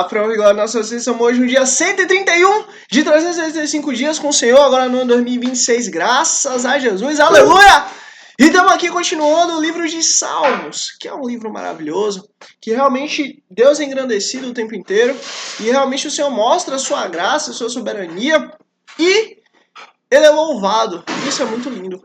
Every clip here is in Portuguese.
Prova e Glória da nossa sessão hoje no dia 131 de 365 dias com o Senhor, agora no ano 2026, graças a Jesus, aleluia! E estamos aqui continuando o livro de Salmos, que é um livro maravilhoso, que realmente Deus é engrandecido o tempo inteiro, e realmente o Senhor mostra a sua graça, a sua soberania, e Ele é louvado, isso é muito lindo.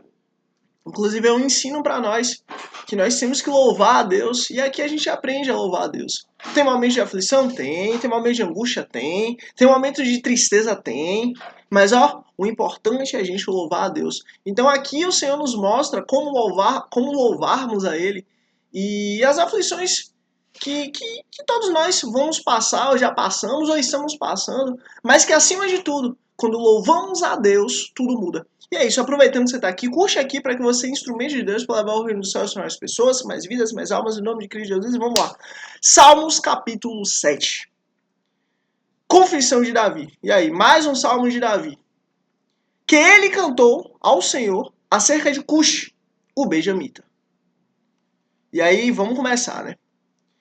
Inclusive é um ensino para nós, que nós temos que louvar a Deus, e aqui a gente aprende a louvar a Deus. Tem momentos de aflição? Tem momentos de angústia? Tem momentos de tristeza? Tem, mas o importante é a gente louvar a Deus. Então aqui o Senhor nos mostra como louvarmos a Ele, e as aflições que todos nós vamos passar, ou já passamos, ou estamos passando, mas que acima de tudo, quando louvamos a Deus, tudo muda. E é isso, aproveitando que você está aqui, curte aqui para que você seja instrumento de Deus para levar o reino do céu a mais pessoas, mais vidas, mais almas, em nome de Cristo Jesus. E vamos lá. Salmos capítulo 7. Confissão de Davi. E aí, mais um salmo de Davi. Que ele cantou ao Senhor acerca de Cush, o benjamita. E aí, vamos começar, né?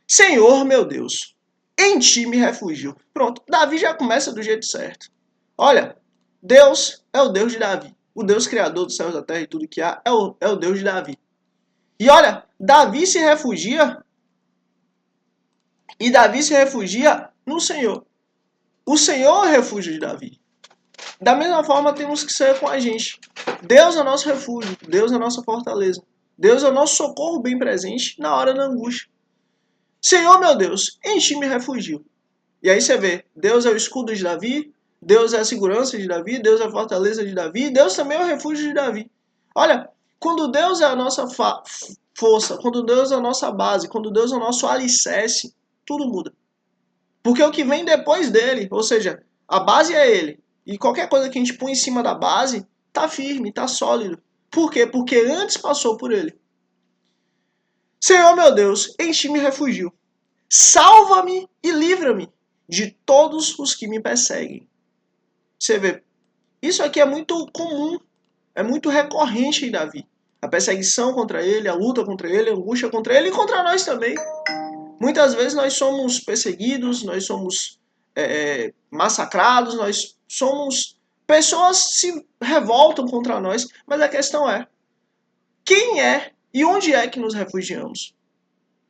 Senhor, meu Deus, em ti me refugio. Pronto, Davi já começa do jeito certo. Olha, Deus é o Deus de Davi. O Deus criador dos céus, da terra e tudo que há é o Deus de Davi. E olha, Davi se refugia no Senhor. O Senhor é o refúgio de Davi. Da mesma forma temos que ser com a gente. Deus é o nosso refúgio, Deus é a nossa fortaleza. Deus é o nosso socorro bem presente na hora da angústia. Senhor, meu Deus, em ti me refugio. E aí você vê, Deus é o escudo de Davi, Deus é a segurança de Davi, Deus é a fortaleza de Davi, Deus também é o refúgio de Davi. Olha, quando Deus é a nossa força, quando Deus é a nossa base, quando Deus é o nosso alicerce, tudo muda. Porque o que vem depois dele, ou seja, a base é ele, e qualquer coisa que a gente põe em cima da base, tá firme, tá sólido. Por quê? Porque antes passou por ele. Senhor meu Deus, em ti me refugio. Salva-me e livra-me de todos os que me perseguem. Você vê, isso aqui é muito comum, é muito recorrente em Davi. A perseguição contra ele, a luta contra ele, a angústia contra ele e contra nós também. Muitas vezes nós somos perseguidos, nós somos massacrados, nós somos... Pessoas se revoltam contra nós, mas a questão é, quem é e onde é que nos refugiamos?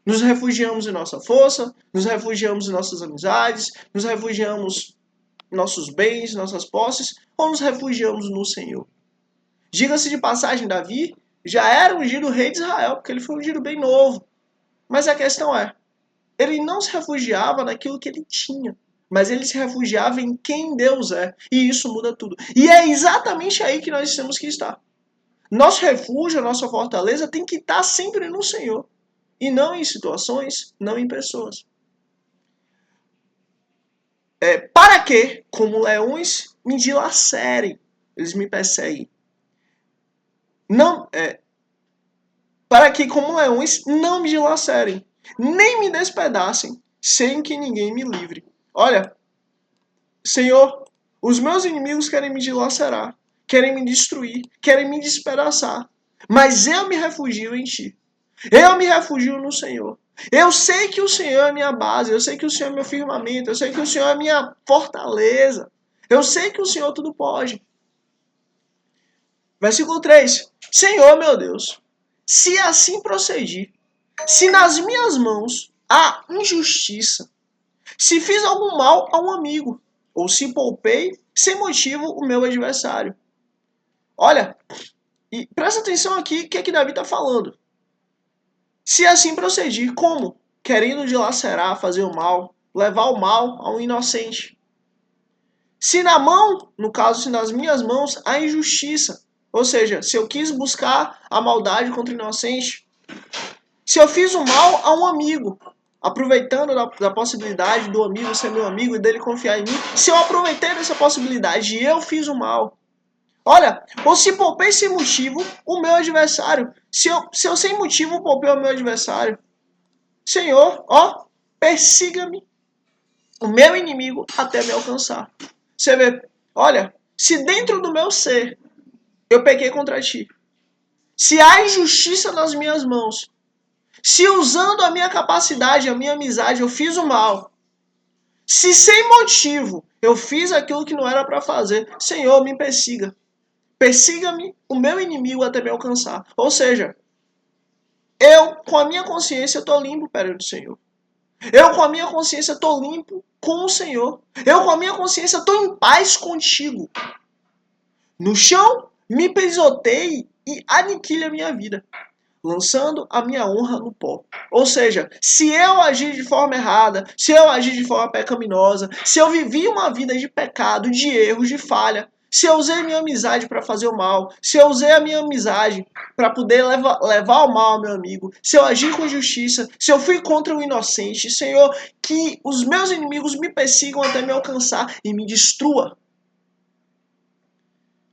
Nos refugiamos em nossa força, nos refugiamos em nossas amizades, nos refugiamos em nossos bens, nossas posses, ou nos refugiamos no Senhor? Diga-se de passagem, Davi já era ungido rei de Israel, porque ele foi ungido bem novo. Mas a questão é, ele não se refugiava naquilo que ele tinha, mas ele se refugiava em quem Deus é. E isso muda tudo. E é exatamente aí que nós temos que estar. Nosso refúgio, a nossa fortaleza tem que estar sempre no Senhor. E não em situações, não em pessoas. Para que, como leões, me dilacerem, eles me perseguem. Não, para que, como leões, não me dilacerem, nem me despedacem, sem que ninguém me livre. Olha, Senhor, os meus inimigos querem me dilacerar, querem me destruir, querem me despedaçar, mas eu me refugio em Ti. Eu me refugio no Senhor. Eu sei que o Senhor é minha base, eu sei que o Senhor é meu firmamento, eu sei que o Senhor é minha fortaleza. Eu sei que o Senhor tudo pode. Versículo 3. Senhor, meu Deus, se assim procedi, se nas minhas mãos há injustiça, se fiz algum mal a um amigo, ou se poupei sem motivo o meu adversário. Olha, e presta atenção aqui o que é que Davi está falando. Se assim procedi, como? Querendo dilacerar, fazer o mal, levar o mal a um inocente. Se na mão, no caso, se nas minhas mãos, há injustiça. Ou seja, se eu quis buscar a maldade contra o inocente. Se eu fiz o mal a um amigo, aproveitando da possibilidade do amigo ser meu amigo e dele confiar em mim. Se eu aproveitei dessa possibilidade e eu fiz o mal. Olha, ou se poupei sem motivo o meu adversário. Se eu sem motivo poupei o meu adversário. Senhor, persiga-me o meu inimigo até me alcançar. Você vê, olha, se dentro do meu ser eu pequei contra ti, se há injustiça nas minhas mãos, se usando a minha capacidade, a minha amizade, eu fiz o mal, Se sem motivo eu fiz aquilo que não era para fazer, Senhor, me persiga. Persiga-me o meu inimigo até me alcançar. Ou seja, eu, com a minha consciência, estou limpo perante o Senhor. Eu, com a minha consciência, estou limpo com o Senhor. Eu, com a minha consciência, estou em paz contigo. No chão, me pisoteie e aniquile a minha vida, lançando a minha honra no pó. Ou seja, se eu agir de forma errada, se eu agir de forma pecaminosa, se eu vivi uma vida de pecado, de erros, de falha, se eu usei minha amizade para fazer o mal, se eu usei a minha amizade para poder levar o mal ao meu amigo, se eu agi com justiça, se eu fui contra o inocente, Senhor, que os meus inimigos me persigam até me alcançar e me destrua.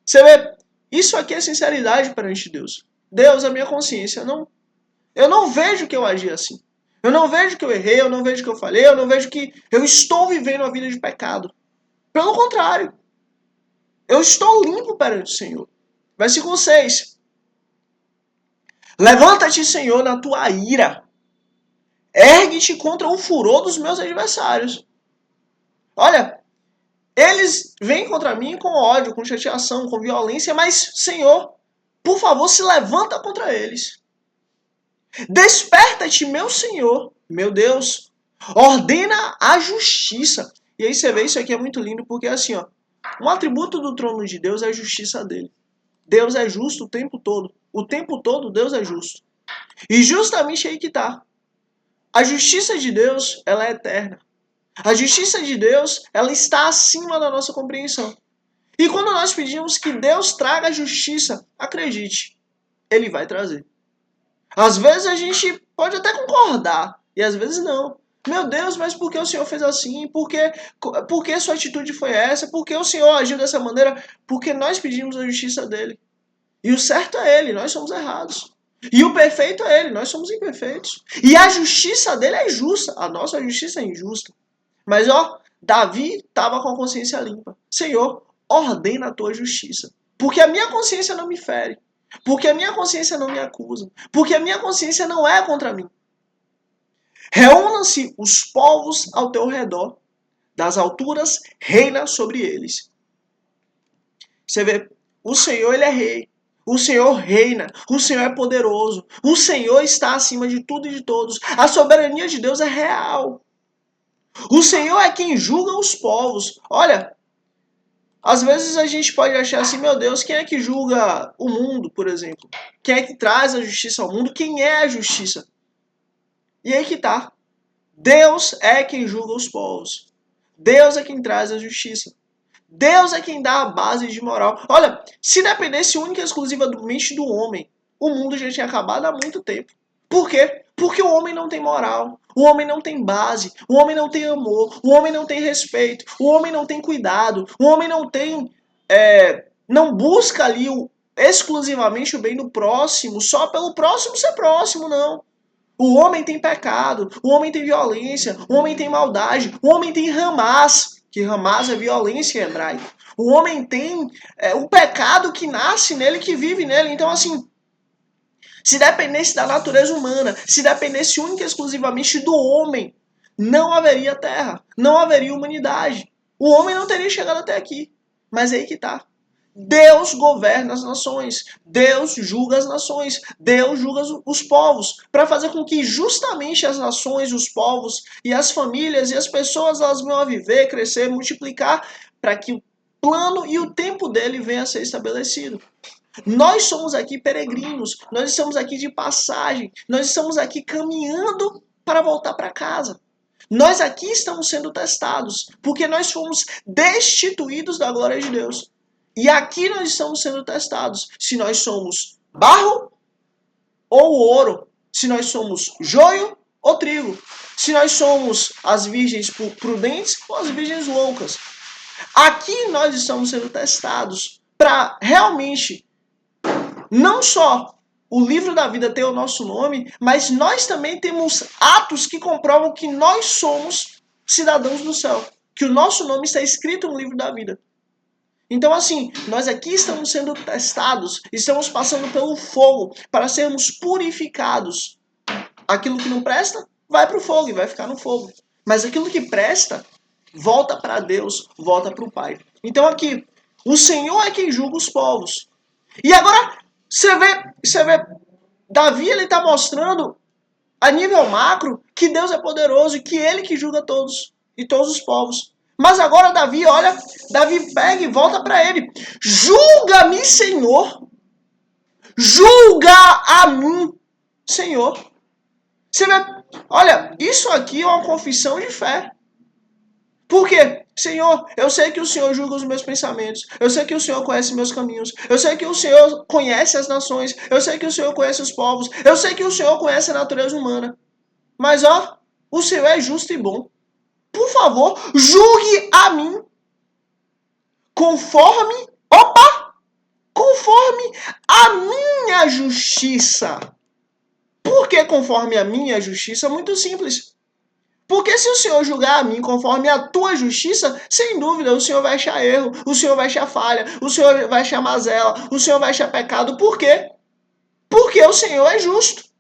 Você vê, isso aqui é sinceridade perante Deus. Deus, a minha consciência, não. Eu não vejo que eu agi assim. Eu não vejo que eu errei, eu não vejo que eu falhei, eu não vejo que eu estou vivendo uma vida de pecado. Pelo contrário, eu estou limpo perante o Senhor. Versículo 6. Levanta-te, Senhor, na tua ira. Ergue-te contra o furor dos meus adversários. Olha, eles vêm contra mim com ódio, com chateação, com violência, mas, Senhor, por favor, se levanta contra eles. Desperta-te, meu Senhor, meu Deus. Ordena a justiça. E aí você vê, isso aqui é muito lindo, porque assim, ó, um atributo do trono de Deus é a justiça dele. Deus é justo o tempo todo. O tempo todo Deus é justo. E justamente aí que tá. A justiça de Deus, ela é eterna. A justiça de Deus, ela está acima da nossa compreensão. E quando nós pedimos que Deus traga a justiça, acredite, Ele vai trazer. Às vezes a gente pode até concordar, e às vezes não. Meu Deus, mas por que o Senhor fez assim? Por que sua atitude foi essa? Por que o Senhor agiu dessa maneira? Porque nós pedimos a justiça dele. E o certo é ele, nós somos errados. E o perfeito é ele, nós somos imperfeitos. E a justiça dele é justa, a nossa justiça é injusta. Mas ó, Davi estava com a consciência limpa. Senhor, ordena a tua justiça. Porque a minha consciência não me fere. Porque a minha consciência não me acusa. Porque a minha consciência não é contra mim. Reúnam-se os povos ao teu redor. Das alturas reina sobre eles. Você vê, o Senhor ele é rei. O Senhor reina. O Senhor é poderoso. O Senhor está acima de tudo e de todos. A soberania de Deus é real. O Senhor é quem julga os povos. Olha, às vezes a gente pode achar assim, meu Deus, quem é que julga o mundo, por exemplo? Quem é que traz a justiça ao mundo? Quem é a justiça? E aí que tá. Deus é quem julga os povos. Deus é quem traz a justiça. Deus é quem dá a base de moral. Olha, se dependesse única e exclusivamente do homem, o mundo já tinha acabado há muito tempo. Por quê? Porque o homem não tem moral, o homem não tem base, o homem não tem amor, o homem não tem respeito, o homem não tem cuidado, o homem não tem... não busca ali exclusivamente o bem do próximo, só pelo próximo ser próximo, não. O homem tem pecado, o homem tem violência, o homem tem maldade, o homem tem Hamas, que Hamas é violência em hebraico. O homem tem o pecado que nasce nele, que vive nele. Então, assim, se dependesse da natureza humana, se dependesse única e exclusivamente do homem, não haveria terra, não haveria humanidade. O homem não teria chegado até aqui. Mas é aí que tá. Deus governa as nações, Deus julga as nações, Deus julga os povos, para fazer com que justamente as nações, os povos e as famílias e as pessoas elas venham a viver, crescer, multiplicar, para que o plano e o tempo dele venha a ser estabelecido. Nós somos aqui peregrinos, nós estamos aqui de passagem, nós estamos aqui caminhando para voltar para casa. Nós aqui estamos sendo testados, porque nós fomos destituídos da glória de Deus. E aqui nós estamos sendo testados se nós somos barro ou ouro, se nós somos joio ou trigo, se nós somos as virgens prudentes ou as virgens loucas. Aqui nós estamos sendo testados para realmente não só o livro da vida ter o nosso nome, mas nós também temos atos que comprovam que nós somos cidadãos do céu, que o nosso nome está escrito no livro da vida. Então, assim, nós aqui estamos sendo testados, estamos passando pelo fogo para sermos purificados. Aquilo que não presta, vai para o fogo e vai ficar no fogo. Mas aquilo que presta, volta para Deus, volta para o Pai. Então aqui, o Senhor é quem julga os povos. E agora, você vê, Davi ele está mostrando a nível macro que Deus é poderoso e que ele que julga todos e todos os povos. Mas agora Davi, olha, Davi pega e volta para ele. Julga-me, Senhor. Julga a mim, Senhor. Você vê, olha, isso aqui é uma confissão de fé. Por quê? Senhor, eu sei que o Senhor julga os meus pensamentos. Eu sei que o Senhor conhece meus caminhos. Eu sei que o Senhor conhece as nações. Eu sei que o Senhor conhece os povos. Eu sei que o Senhor conhece a natureza humana. Mas, ó, o Senhor é justo e bom. Por favor, julgue a mim conforme a minha justiça. Por que conforme a minha justiça? Muito simples. Porque se o Senhor julgar a mim conforme a tua justiça, sem dúvida o Senhor vai achar erro, o Senhor vai achar falha, o Senhor vai achar mazela, o Senhor vai achar pecado. Por quê? Porque o Senhor é justo.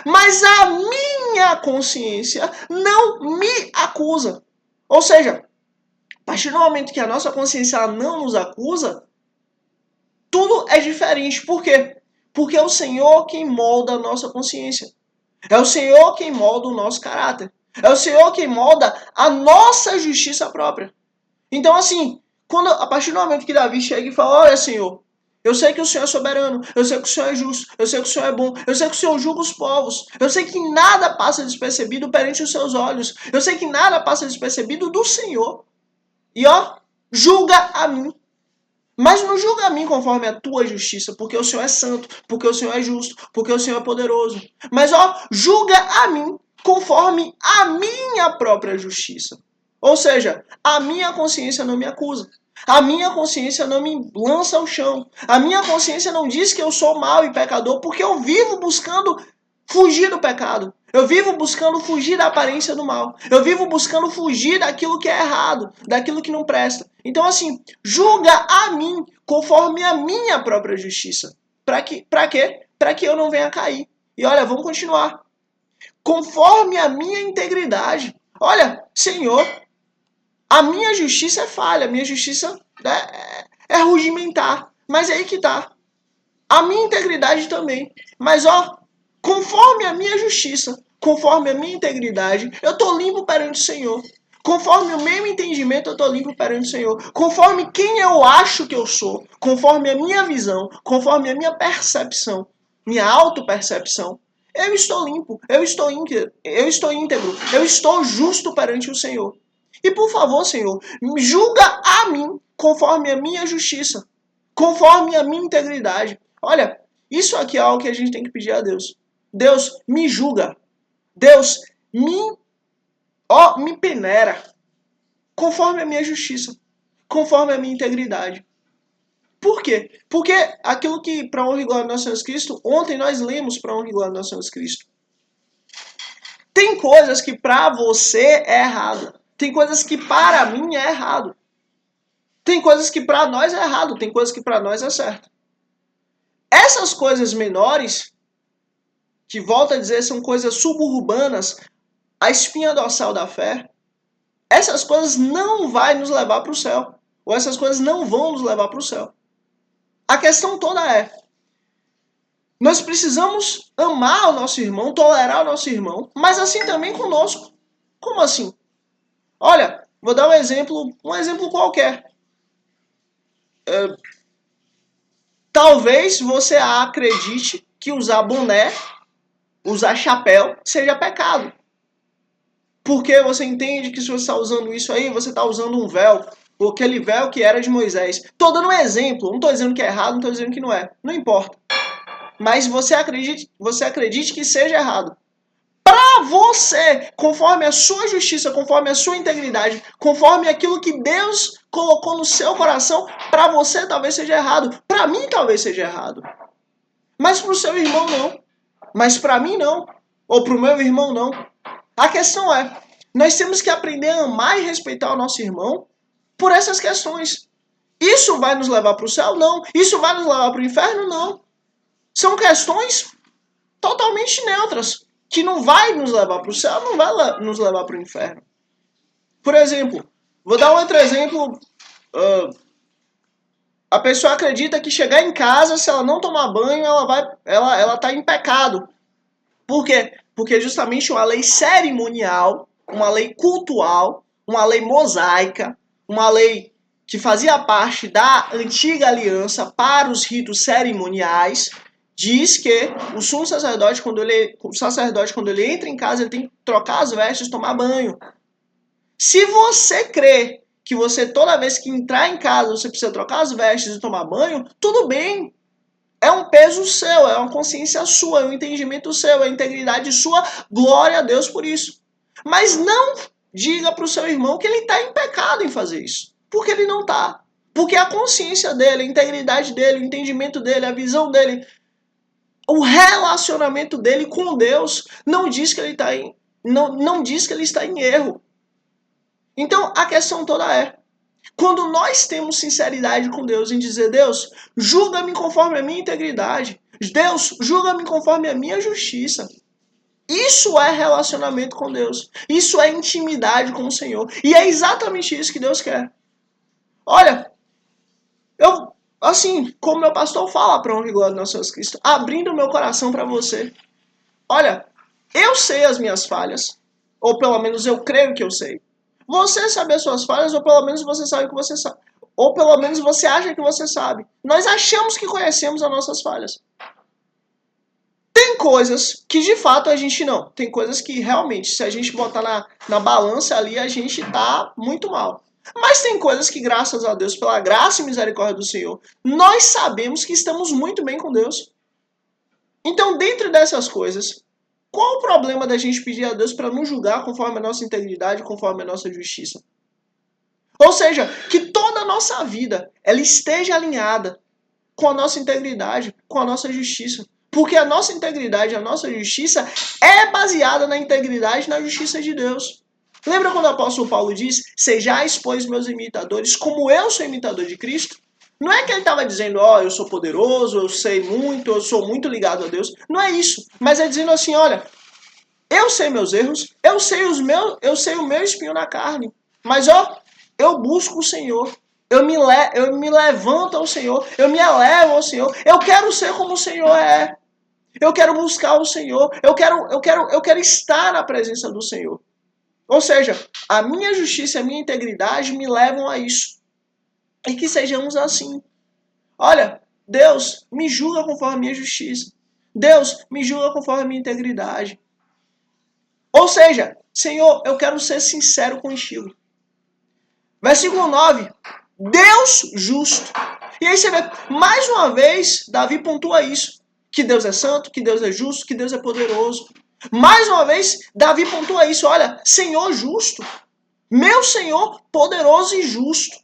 Mas a minha consciência não me acusa. Ou seja, a partir do momento que a nossa consciência não nos acusa, tudo é diferente. Por quê? Porque é o Senhor quem molda a nossa consciência. É o Senhor quem molda o nosso caráter. É o Senhor quem molda a nossa justiça própria. Então, assim, a partir do momento que Davi chega e fala, olha, Senhor, eu sei que o Senhor é soberano, eu sei que o Senhor é justo, eu sei que o Senhor é bom, eu sei que o Senhor julga os povos, eu sei que nada passa despercebido perante os seus olhos, eu sei que nada passa despercebido do Senhor. E ó, julga a mim. Mas não julga a mim conforme a tua justiça, porque o Senhor é santo, porque o Senhor é justo, porque o Senhor é poderoso. Mas ó, julga a mim conforme a minha própria justiça. Ou seja, a minha consciência não me acusa. A minha consciência não me lança ao chão. A minha consciência não diz que eu sou mau e pecador, porque eu vivo buscando fugir do pecado. Eu vivo buscando fugir da aparência do mal. Eu vivo buscando fugir daquilo que é errado, daquilo que não presta. Então, assim, julga a mim conforme a minha própria justiça. Para quê? Para que eu não venha cair. E olha, vamos continuar. Conforme a minha integridade. Olha, Senhor, a minha justiça é falha, a minha justiça é rudimentar. Mas é aí que tá. A minha integridade também. Mas ó, conforme a minha justiça, conforme a minha integridade, eu estou limpo perante o Senhor. Conforme o meu entendimento, eu estou limpo perante o Senhor. Conforme quem eu acho que eu sou, conforme a minha visão, conforme a minha percepção, minha autopercepção, eu estou limpo, eu estou íntegro, eu estou justo perante o Senhor. E por favor, Senhor, julga a mim conforme a minha justiça, conforme a minha integridade. Olha, isso aqui é algo que a gente tem que pedir a Deus. Deus, me julga. Deus, me peneira. Conforme a minha justiça. Conforme a minha integridade. Por quê? Porque aquilo que para honra e glória do nosso Senhor Cristo, ontem nós lemos para honra e glória do nosso Senhor Cristo. Tem coisas que para você é errado. Tem coisas que para mim é errado. Tem coisas que para nós é errado. Tem coisas que para nós é certo. Essas coisas menores, que volto a dizer, são coisas suburbanas, a espinha dorsal da fé, essas coisas não vão nos levar para o céu. Ou essas coisas não vão nos levar para o céu. A questão toda é, nós precisamos amar o nosso irmão, tolerar o nosso irmão, mas assim também conosco. Como assim? Olha, vou dar um exemplo qualquer. Talvez você acredite que usar boné, usar chapéu, seja pecado. Porque você entende que se você está usando isso aí, você está usando um véu, ou aquele véu que era de Moisés. Estou dando um exemplo, não estou dizendo que é errado, não estou dizendo que não é. Não importa. Mas você acredite que seja errado. Para você, conforme a sua justiça, conforme a sua integridade, conforme aquilo que Deus colocou no seu coração, para você talvez seja errado. Para mim talvez seja errado. Mas para o seu irmão não. Mas para mim não. Ou para o meu irmão não. A questão é, nós temos que aprender a amar e respeitar o nosso irmão por essas questões. Isso vai nos levar para o céu? Não. Isso vai nos levar para o inferno? Não. São questões totalmente neutras, que não vai nos levar para o céu, não vai nos levar para o inferno. Por exemplo, Vou dar um outro exemplo. A pessoa acredita que chegar em casa, se ela não tomar banho, ela tá em pecado. Por quê? Porque justamente uma lei cerimonial, uma lei cultual, uma lei mosaica, uma lei que fazia parte da antiga aliança para os ritos cerimoniais, diz que o sumo sacerdote, quando ele entra em casa, ele tem que trocar as vestes, tomar banho. Se você crê que você, toda vez que entrar em casa, você precisa trocar as vestes e tomar banho, tudo bem. É um peso seu, é uma consciência sua, é um entendimento seu, é a integridade sua. Glória a Deus por isso. Mas não diga para o seu irmão que ele está em pecado em fazer isso. Porque ele não está. Porque a consciência dele, a integridade dele, o entendimento dele, a visão dele, o relacionamento dele com Deus não diz que ele está não diz que ele está em erro. Então a questão toda é: quando nós temos sinceridade com Deus em dizer, Deus, julga-me conforme a minha integridade. Deus, julga-me conforme a minha justiça. Isso é relacionamento com Deus. Isso é intimidade com o Senhor. E é exatamente isso que Deus quer. Olha, como meu pastor fala para honra e glória do nosso Jesus Cristo, abrindo o meu coração para você. Olha, eu sei as minhas falhas. Ou pelo menos eu creio que eu sei. Você sabe as suas falhas, ou pelo menos você sabe que você sabe. Ou pelo menos você acha que você sabe. Nós achamos que conhecemos as nossas falhas. Tem coisas que de fato a gente não. Tem coisas que realmente, se a gente botar na balança ali, a gente tá muito mal. Mas tem coisas que, graças a Deus, pela graça e misericórdia do Senhor, nós sabemos que estamos muito bem com Deus. Então, dentro dessas coisas, qual o problema da gente pedir a Deus para nos julgar conforme a nossa integridade, conforme a nossa justiça? Ou seja, que toda a nossa vida ela esteja alinhada com a nossa integridade, com a nossa justiça. Porque a nossa integridade, a nossa justiça é baseada na integridade e na justiça de Deus. Lembra quando o apóstolo Paulo diz: sejais, pois, meus imitadores, como eu sou imitador de Cristo? Não é que ele estava dizendo, eu sou poderoso, eu sei muito, eu sou muito ligado a Deus. Não é isso. Mas é dizendo assim, olha, eu sei meus erros, eu sei o meu espinho na carne. Mas eu busco o Senhor. Eu me levanto ao Senhor, eu me elevo ao Senhor. Eu quero ser como o Senhor é. Eu quero buscar o Senhor. Eu quero estar na presença do Senhor. Ou seja, a minha justiça e a minha integridade me levam a isso. E que sejamos assim. Olha, Deus me julga conforme a minha justiça. Deus me julga conforme a minha integridade. Ou seja, Senhor, eu quero ser sincero contigo. Versículo 9. Deus justo. E aí você vê, mais uma vez, Davi pontua isso. Que Deus é santo, que Deus é justo, que Deus é poderoso. Mais uma vez, Davi pontua isso. Olha, Senhor justo. Meu Senhor poderoso e justo.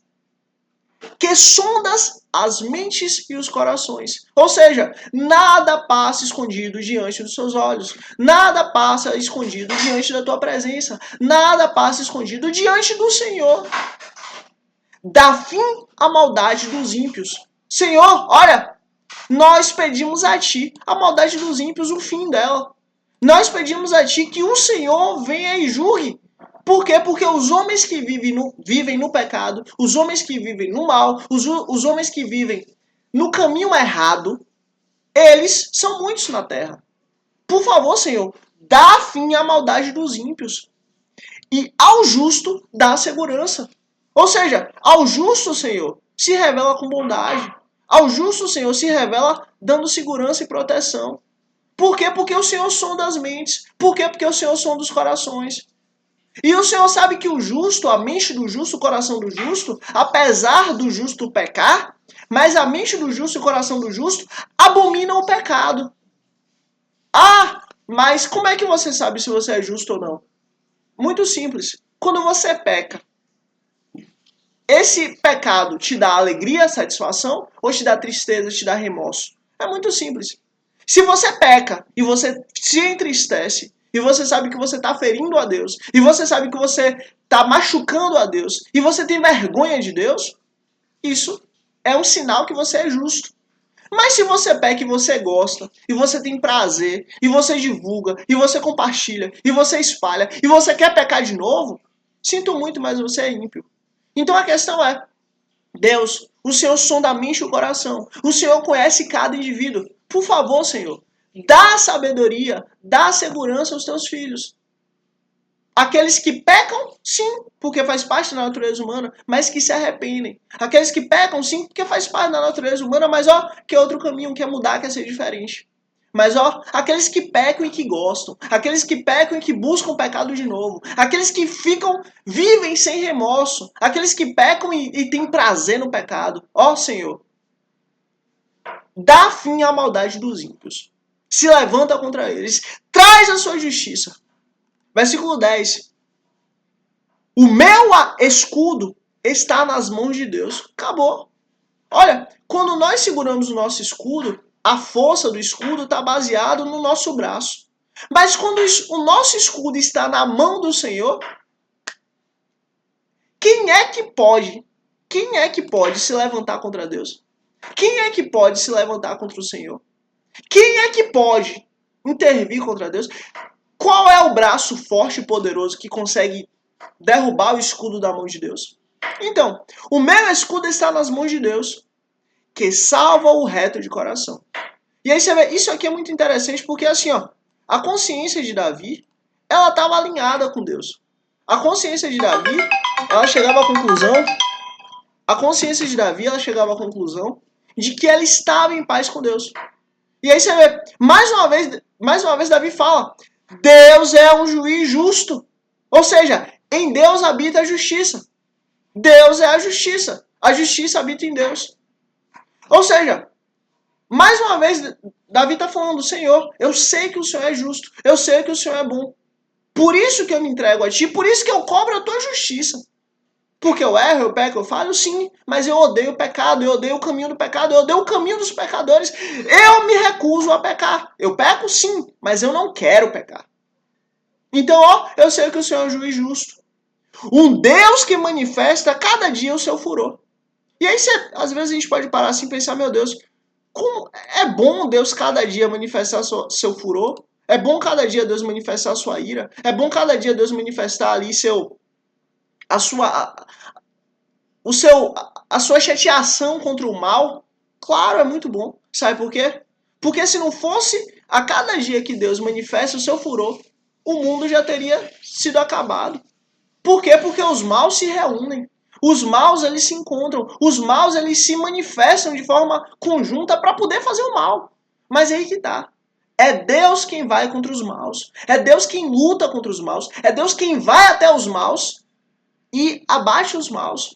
Que sondas as mentes e os corações. Ou seja, nada passa escondido diante dos seus olhos. Nada passa escondido diante da tua presença. Nada passa escondido diante do Senhor. Dá fim à maldade dos ímpios. Senhor, olha, nós pedimos a Ti a maldade dos ímpios, o fim dela. Nós pedimos a Ti que o Senhor venha e julgue. Por quê? Porque os homens que vivem no pecado, os homens que vivem no mal, os homens que vivem no caminho errado, eles são muitos na terra. Por favor, Senhor, dá fim à maldade dos ímpios. E ao justo dá segurança. Ou seja, ao justo, Senhor, se revela com bondade. Ao justo, Senhor, se revela dando segurança e proteção. Por quê? Porque o Senhor sonda as mentes. Por quê? Porque o Senhor sonda os corações. E o Senhor sabe que o justo, a mente do justo, o coração do justo, apesar do justo pecar, mas a mente do justo e o coração do justo abominam o pecado. Mas como é que você sabe se você é justo ou não? Muito simples. Quando você peca, esse pecado te dá alegria, satisfação, ou te dá tristeza, te dá remorso? É muito simples. Se você peca e você se entristece, e você sabe que você está ferindo a Deus, e você sabe que você está machucando a Deus, e você tem vergonha de Deus, isso é um sinal que você é justo. Mas se você peca e você gosta, e você tem prazer, e você divulga, e você compartilha, e você espalha, e você quer pecar de novo, sinto muito, mas você é ímpio. Então a questão é, Deus, o Senhor sonda a mente e o coração. O Senhor conhece cada indivíduo. Por favor, Senhor, dá sabedoria, dá segurança aos teus filhos. Aqueles que pecam, sim, porque faz parte da natureza humana, mas que se arrependem. Aqueles que pecam, sim, porque faz parte da natureza humana, mas quer outro caminho, quer mudar, quer ser diferente. Mas aqueles que pecam e que gostam, aqueles que pecam e que buscam o pecado de novo, aqueles que vivem sem remorso, aqueles que pecam e têm prazer no pecado. Senhor, dá fim à maldade dos ímpios. Se levanta contra eles, traz a sua justiça. Versículo 10. O meu escudo está nas mãos de Deus. Acabou. Olha, quando nós seguramos o nosso escudo, a força do escudo está baseada no nosso braço. Mas quando o nosso escudo está na mão do Senhor, quem é que pode se levantar contra Deus? Quem é que pode se levantar contra o Senhor? Quem é que pode intervir contra Deus? Qual é o braço forte e poderoso que consegue derrubar o escudo da mão de Deus? Então, o meu escudo está nas mãos de Deus, que salva o reto de coração. E aí você vê, isso aqui é muito interessante porque assim, a consciência de Davi, ela estava alinhada com Deus. A consciência de Davi, ela chegava à conclusão de que ela estava em paz com Deus. E aí você vê, mais uma vez Davi fala, Deus é um juiz justo. Ou seja, em Deus habita a justiça. Deus é a justiça. A justiça habita em Deus. Ou seja, mais uma vez, Davi está falando, Senhor, eu sei que o Senhor é justo. Eu sei que o Senhor é bom. Por isso que eu me entrego a Ti. Por isso que eu cobro a Tua justiça. Porque eu erro, eu peco, eu falho, sim. Mas eu odeio o pecado, eu odeio o caminho do pecado, eu odeio o caminho dos pecadores. Eu me recuso a pecar. Eu peco, sim, mas eu não quero pecar. Então, eu sei que o Senhor é um juiz justo. Um Deus que manifesta cada dia o seu furor. E aí, às vezes a gente pode parar assim e pensar, meu Deus, como é bom Deus cada dia manifestar seu furor? É bom cada dia Deus manifestar a sua ira? É bom cada dia Deus manifestar ali a sua chateação contra o mal? Claro, é muito bom. Sabe por quê? Porque se não fosse a cada dia que Deus manifesta o seu furor, o mundo já teria sido acabado. Por quê? Porque os maus se reúnem. Os maus, eles se encontram. Os maus, eles se manifestam de forma conjunta para poder fazer o mal. Mas é aí que tá. É Deus quem vai contra os maus. É Deus quem luta contra os maus. É Deus quem vai até os maus e abate os maus.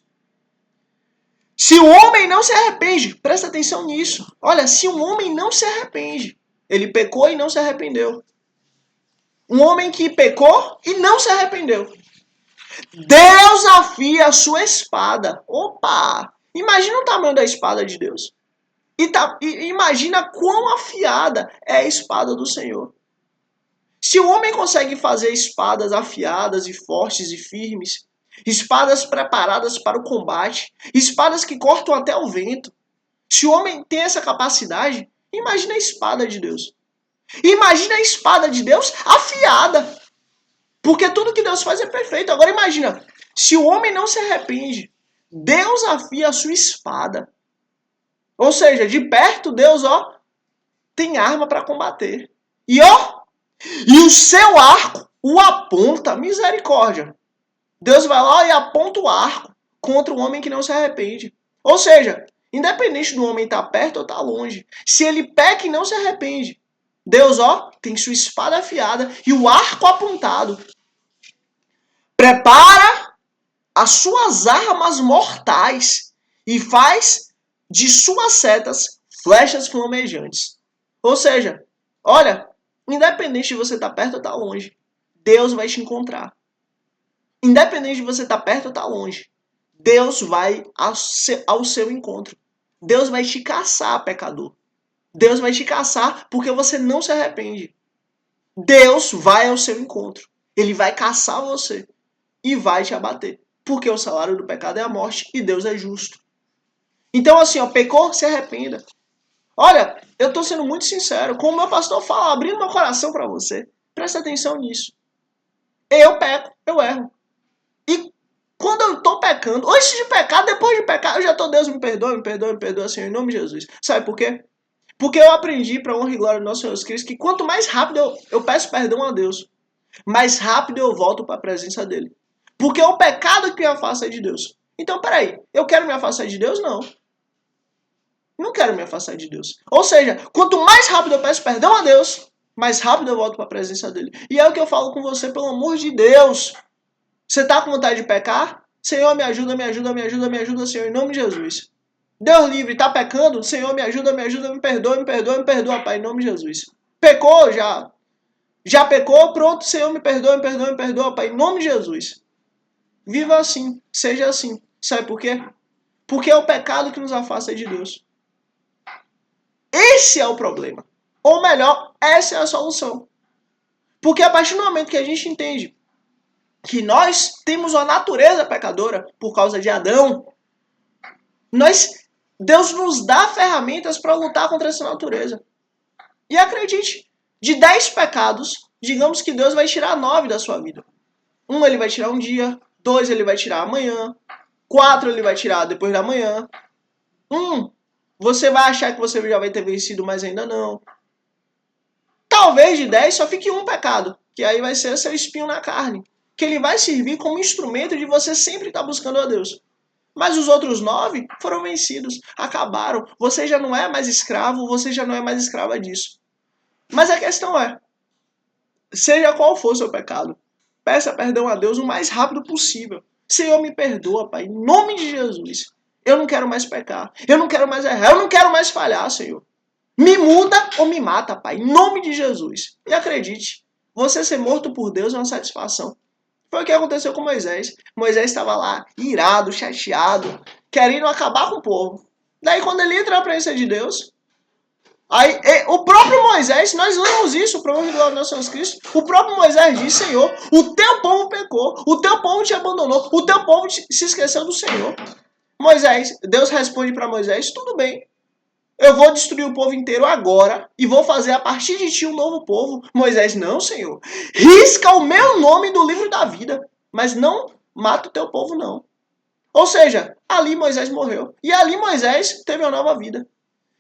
Se o homem não se arrepende, presta atenção nisso. Olha, se um homem não se arrepende, ele pecou e não se arrependeu. Um homem que pecou e não se arrependeu. Deus afia a sua espada. Opa! Imagina o tamanho da espada de Deus. E imagina quão afiada é a espada do Senhor. Se o homem consegue fazer espadas afiadas e fortes e firmes, espadas preparadas para o combate, espadas que cortam até o vento, se o homem tem essa capacidade, imagina a espada de Deus. Imagina a espada de Deus afiada. Porque tudo que Deus faz é perfeito. Agora imagina, se o homem não se arrepende, Deus afia a sua espada. Ou seja, de perto Deus, tem arma para combater. E o seu arco o aponta, misericórdia. Deus vai lá e aponta o arco contra o homem que não se arrepende. Ou seja, independente do homem estar perto ou estar longe, se ele peca e não se arrepende, Deus, tem sua espada afiada e o arco apontado. Prepara as suas armas mortais e faz de suas setas flechas flamejantes. Ou seja, olha, independente de você estar perto ou estar longe, Deus vai te encontrar. Independente de você estar perto ou estar longe, Deus vai ao seu encontro. Deus vai te caçar, pecador. Deus vai te caçar porque você não se arrepende. Deus vai ao seu encontro. Ele vai caçar você e vai te abater. Porque o salário do pecado é a morte e Deus é justo. Então assim, pecou, se arrependa. Olha, eu estou sendo muito sincero. Como o meu pastor fala, abrindo meu coração para você. Presta atenção nisso. Eu peco, eu erro. E Quando eu tô pecando, antes de pecar, depois de pecar, eu já tô, Deus me perdoa, me perdoa, me perdoa, Senhor, em nome de Jesus. Sabe por quê? Porque eu aprendi, para honra e glória do nosso Senhor Jesus Cristo, que quanto mais rápido eu peço perdão a Deus, mais rápido eu volto para a presença dele. Porque é o pecado que me afasta de Deus. Então, peraí, eu quero me afastar de Deus? Não. Não quero me afastar de Deus. Ou seja, quanto mais rápido eu peço perdão a Deus, mais rápido eu volto para a presença dele. E é o que eu falo com você, pelo amor de Deus. Você está com vontade de pecar? Senhor, me ajuda, me ajuda, me ajuda, me ajuda, Senhor, em nome de Jesus. Deus livre, está pecando? Senhor, me ajuda, me perdoa, me perdoa, me perdoa, Pai, em nome de Jesus. Pecou já? Já pecou? Pronto, Senhor, me perdoa, me perdoa, me perdoa, Pai, em nome de Jesus. Viva assim, seja assim. Sabe por quê? Porque é o pecado que nos afasta de Deus. Esse é o problema. Ou melhor, essa é a solução. Porque a partir do momento que a gente entende que nós temos uma natureza pecadora por causa de Adão, Deus nos dá ferramentas para lutar contra essa natureza. E acredite, de 10 pecados, digamos que Deus vai tirar 9 da sua vida. 1 ele vai tirar um dia, 2 ele vai tirar amanhã, 4 ele vai tirar depois da manhã. Você vai achar que você já vai ter vencido, mas ainda não. Talvez de 10 só fique um pecado, que aí vai ser seu espinho na carne, que ele vai servir como instrumento de você sempre estar buscando a Deus. Mas os outros 9 foram vencidos, acabaram. Você já não é mais escravo, você já não é mais escrava disso. Mas a questão é, seja qual for o seu pecado, peça perdão a Deus o mais rápido possível. Senhor, me perdoa, Pai, em nome de Jesus. Eu não quero mais pecar, eu não quero mais errar, eu não quero mais falhar, Senhor. Me muda ou me mata, Pai, em nome de Jesus. E acredite, você ser morto por Deus é uma satisfação. Foi o que aconteceu com Moisés. Moisés estava lá, irado, chateado, querendo acabar com o povo. Daí quando ele entra na presença de Deus, aí o próprio Moisés, nós lemos isso, para honra e glória do nosso Senhor Cristo, o próprio Moisés diz, Senhor, o teu povo pecou, o teu povo te abandonou, o teu povo se esqueceu do Senhor. Deus responde para Moisés, tudo bem, eu vou destruir o povo inteiro agora e vou fazer a partir de ti um novo povo. Moisés, não, Senhor. Risca o meu nome do livro da vida, mas não mata o teu povo, não. Ou seja, ali Moisés morreu. E ali Moisés teve uma nova vida.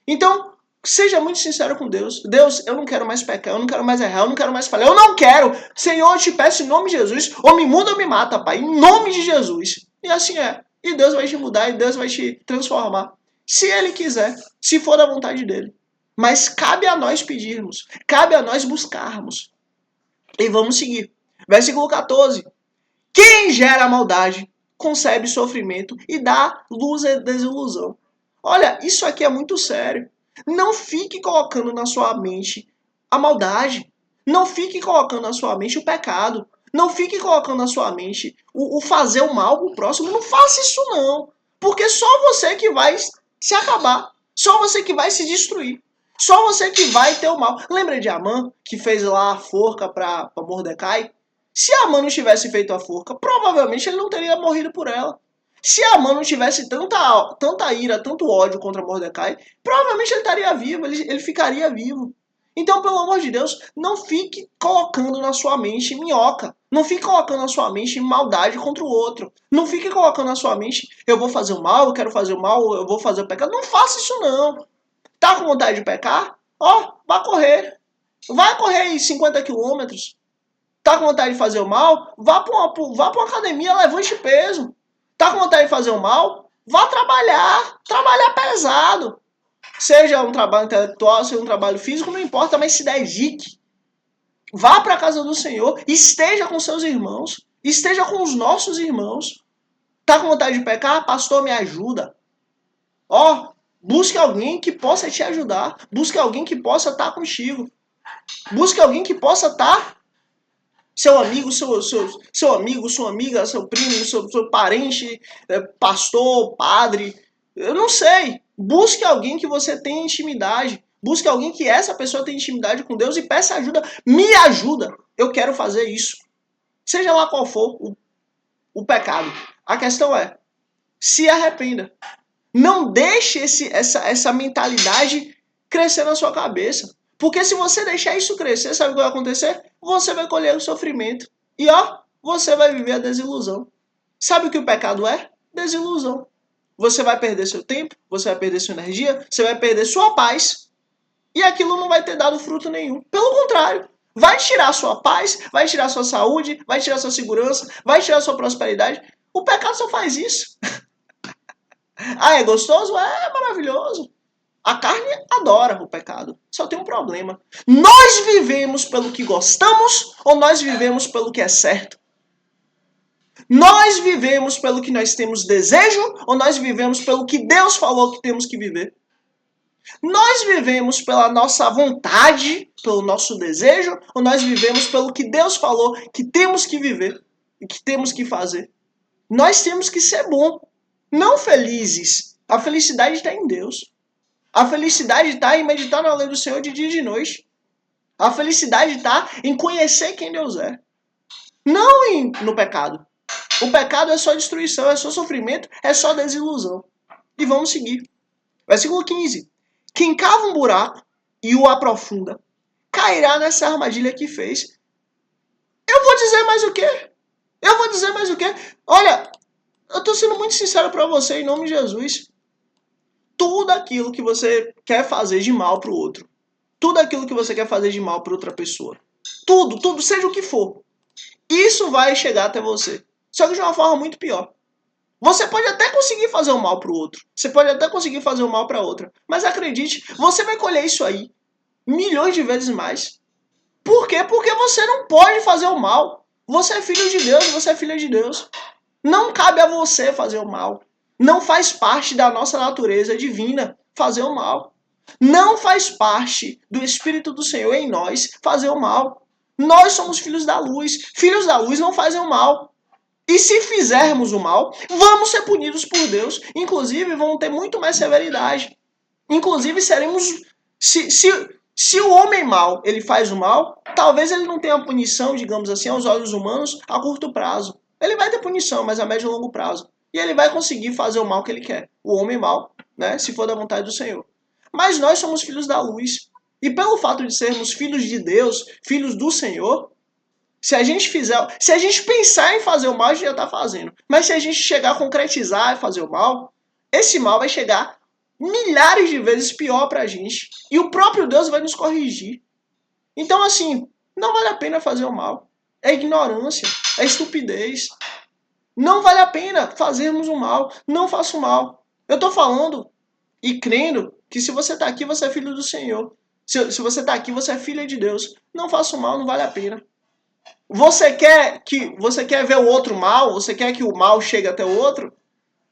Então, seja muito sincero com Deus. Deus, eu não quero mais pecar, eu não quero mais errar, eu não quero mais falhar. Eu não quero. Senhor, eu te peço em nome de Jesus, ou me muda ou me mata, Pai. Em nome de Jesus. E assim é. E Deus vai te mudar, e Deus vai te transformar. Se Ele quiser, se for da vontade dEle. Mas cabe a nós pedirmos, cabe a nós buscarmos. E vamos seguir. Versículo 14. Quem gera maldade, concebe sofrimento e dá luz e desilusão. Olha, isso aqui é muito sério. Não fique colocando na sua mente a maldade. Não fique colocando na sua mente o pecado. Não fique colocando na sua mente o fazer o mal pro próximo. Não faça isso não. Porque só você que vai se acabar. Só você que vai se destruir. Só você que vai ter o mal. Lembra de Amã, que fez lá a forca para Mordecai? Se Amã não tivesse feito a forca, provavelmente ele não teria morrido por ela. Se Amã não tivesse tanta ira, tanto ódio contra Mordecai, provavelmente ele estaria vivo, ele ficaria vivo. Então, pelo amor de Deus, não fique colocando na sua mente minhoca. Não fique colocando na sua mente maldade contra o outro. Não fique colocando na sua mente, eu vou fazer o mal, eu quero fazer o mal, eu vou fazer o pecado. Não faça isso não. Tá com vontade de pecar? Ó, vá correr. Vai correr aí 50 quilômetros. Tá com vontade de fazer o mal? Vá para uma academia, levante peso. Tá com vontade de fazer o mal? Vá trabalhar. Trabalhar pesado. Seja um trabalho intelectual, seja um trabalho físico, não importa, mas se dedique. Vá para a casa do Senhor, esteja com seus irmãos, esteja com os nossos irmãos. Tá com vontade de pecar? Pastor, me ajuda. Ó, busque alguém que possa te ajudar. Busque alguém que possa estar contigo. Busque alguém que possa estar seu amigo, seu amigo, sua amiga, seu primo, seu parente, pastor, padre, eu não sei. Busque alguém que você tenha intimidade. Busque alguém que essa pessoa tenha intimidade com Deus e peça ajuda. Me ajuda. Eu quero fazer isso. Seja lá qual for o pecado. A questão é, se arrependa. Não deixe essa mentalidade crescer na sua cabeça. Porque se você deixar isso crescer, sabe o que vai acontecer? Você vai colher o sofrimento. E ó, você vai viver a desilusão. Sabe o que o pecado é? Desilusão. Você vai perder seu tempo, você vai perder sua energia, você vai perder sua paz. E aquilo não vai ter dado fruto nenhum. Pelo contrário, vai tirar sua paz, vai tirar sua saúde, vai tirar sua segurança, vai tirar sua prosperidade. O pecado só faz isso. Ah, é gostoso? É maravilhoso. A carne adora o pecado. Só tem um problema. Nós vivemos pelo que gostamos ou nós vivemos pelo que é certo? Nós vivemos pelo que nós temos desejo ou nós vivemos pelo que Deus falou que temos que viver? Nós vivemos pela nossa vontade, pelo nosso desejo, ou nós vivemos pelo que Deus falou que temos que viver e que temos que fazer? Nós temos que ser bom, não felizes. A felicidade está em Deus. A felicidade está em meditar na lei do Senhor de dia e de noite. A felicidade está em conhecer quem Deus é. Não no pecado. O pecado é só destruição, é só sofrimento, é só desilusão. E vamos seguir. Versículo 15. Quem cava um buraco e o aprofunda, cairá nessa armadilha que fez. Eu vou dizer mais o quê? Eu vou dizer mais o quê? Olha, eu estou sendo muito sincero para você em nome de Jesus. Tudo aquilo que você quer fazer de mal para o outro, tudo aquilo que você quer fazer de mal para outra pessoa, tudo, seja o que for, isso vai chegar até você. Só que de uma forma muito pior. Você pode até conseguir fazer o mal para o outro. Você pode até conseguir fazer o mal para outra. Mas acredite, você vai colher isso aí milhões de vezes mais. Por quê? Porque você não pode fazer o mal. Você é filho de Deus, você é filha de Deus. Não cabe a você fazer o mal. Não faz parte da nossa natureza divina fazer o mal. Não faz parte do Espírito do Senhor em nós fazer o mal. Nós somos filhos da luz. Filhos da luz não fazem o mal. E se fizermos o mal, vamos ser punidos por Deus. Inclusive, vamos ter muito mais severidade. Inclusive, seremos... Se o homem mau ele faz o mal, talvez ele não tenha punição, digamos assim, aos olhos humanos a curto prazo. Ele vai ter punição, mas a médio e longo prazo. E ele vai conseguir fazer o mal que ele quer. O homem mau, né? Se for da vontade do Senhor. Mas nós somos filhos da luz. E pelo fato de sermos filhos de Deus, filhos do Senhor, se a gente pensar em fazer o mal, a gente já está fazendo. Mas se a gente chegar a concretizar e fazer o mal, esse mal vai chegar milhares de vezes pior para a gente. E o próprio Deus vai nos corrigir. Então, assim, não vale a pena fazer o mal. É ignorância, é estupidez. Não vale a pena fazermos o mal. Não faça o mal. Eu estou falando e crendo que se você está aqui, você é filho do Senhor. Se você está aqui, você é filha de Deus. Não faça o mal, não vale a pena. Você quer ver o outro mal? Você quer que o mal chegue até o outro?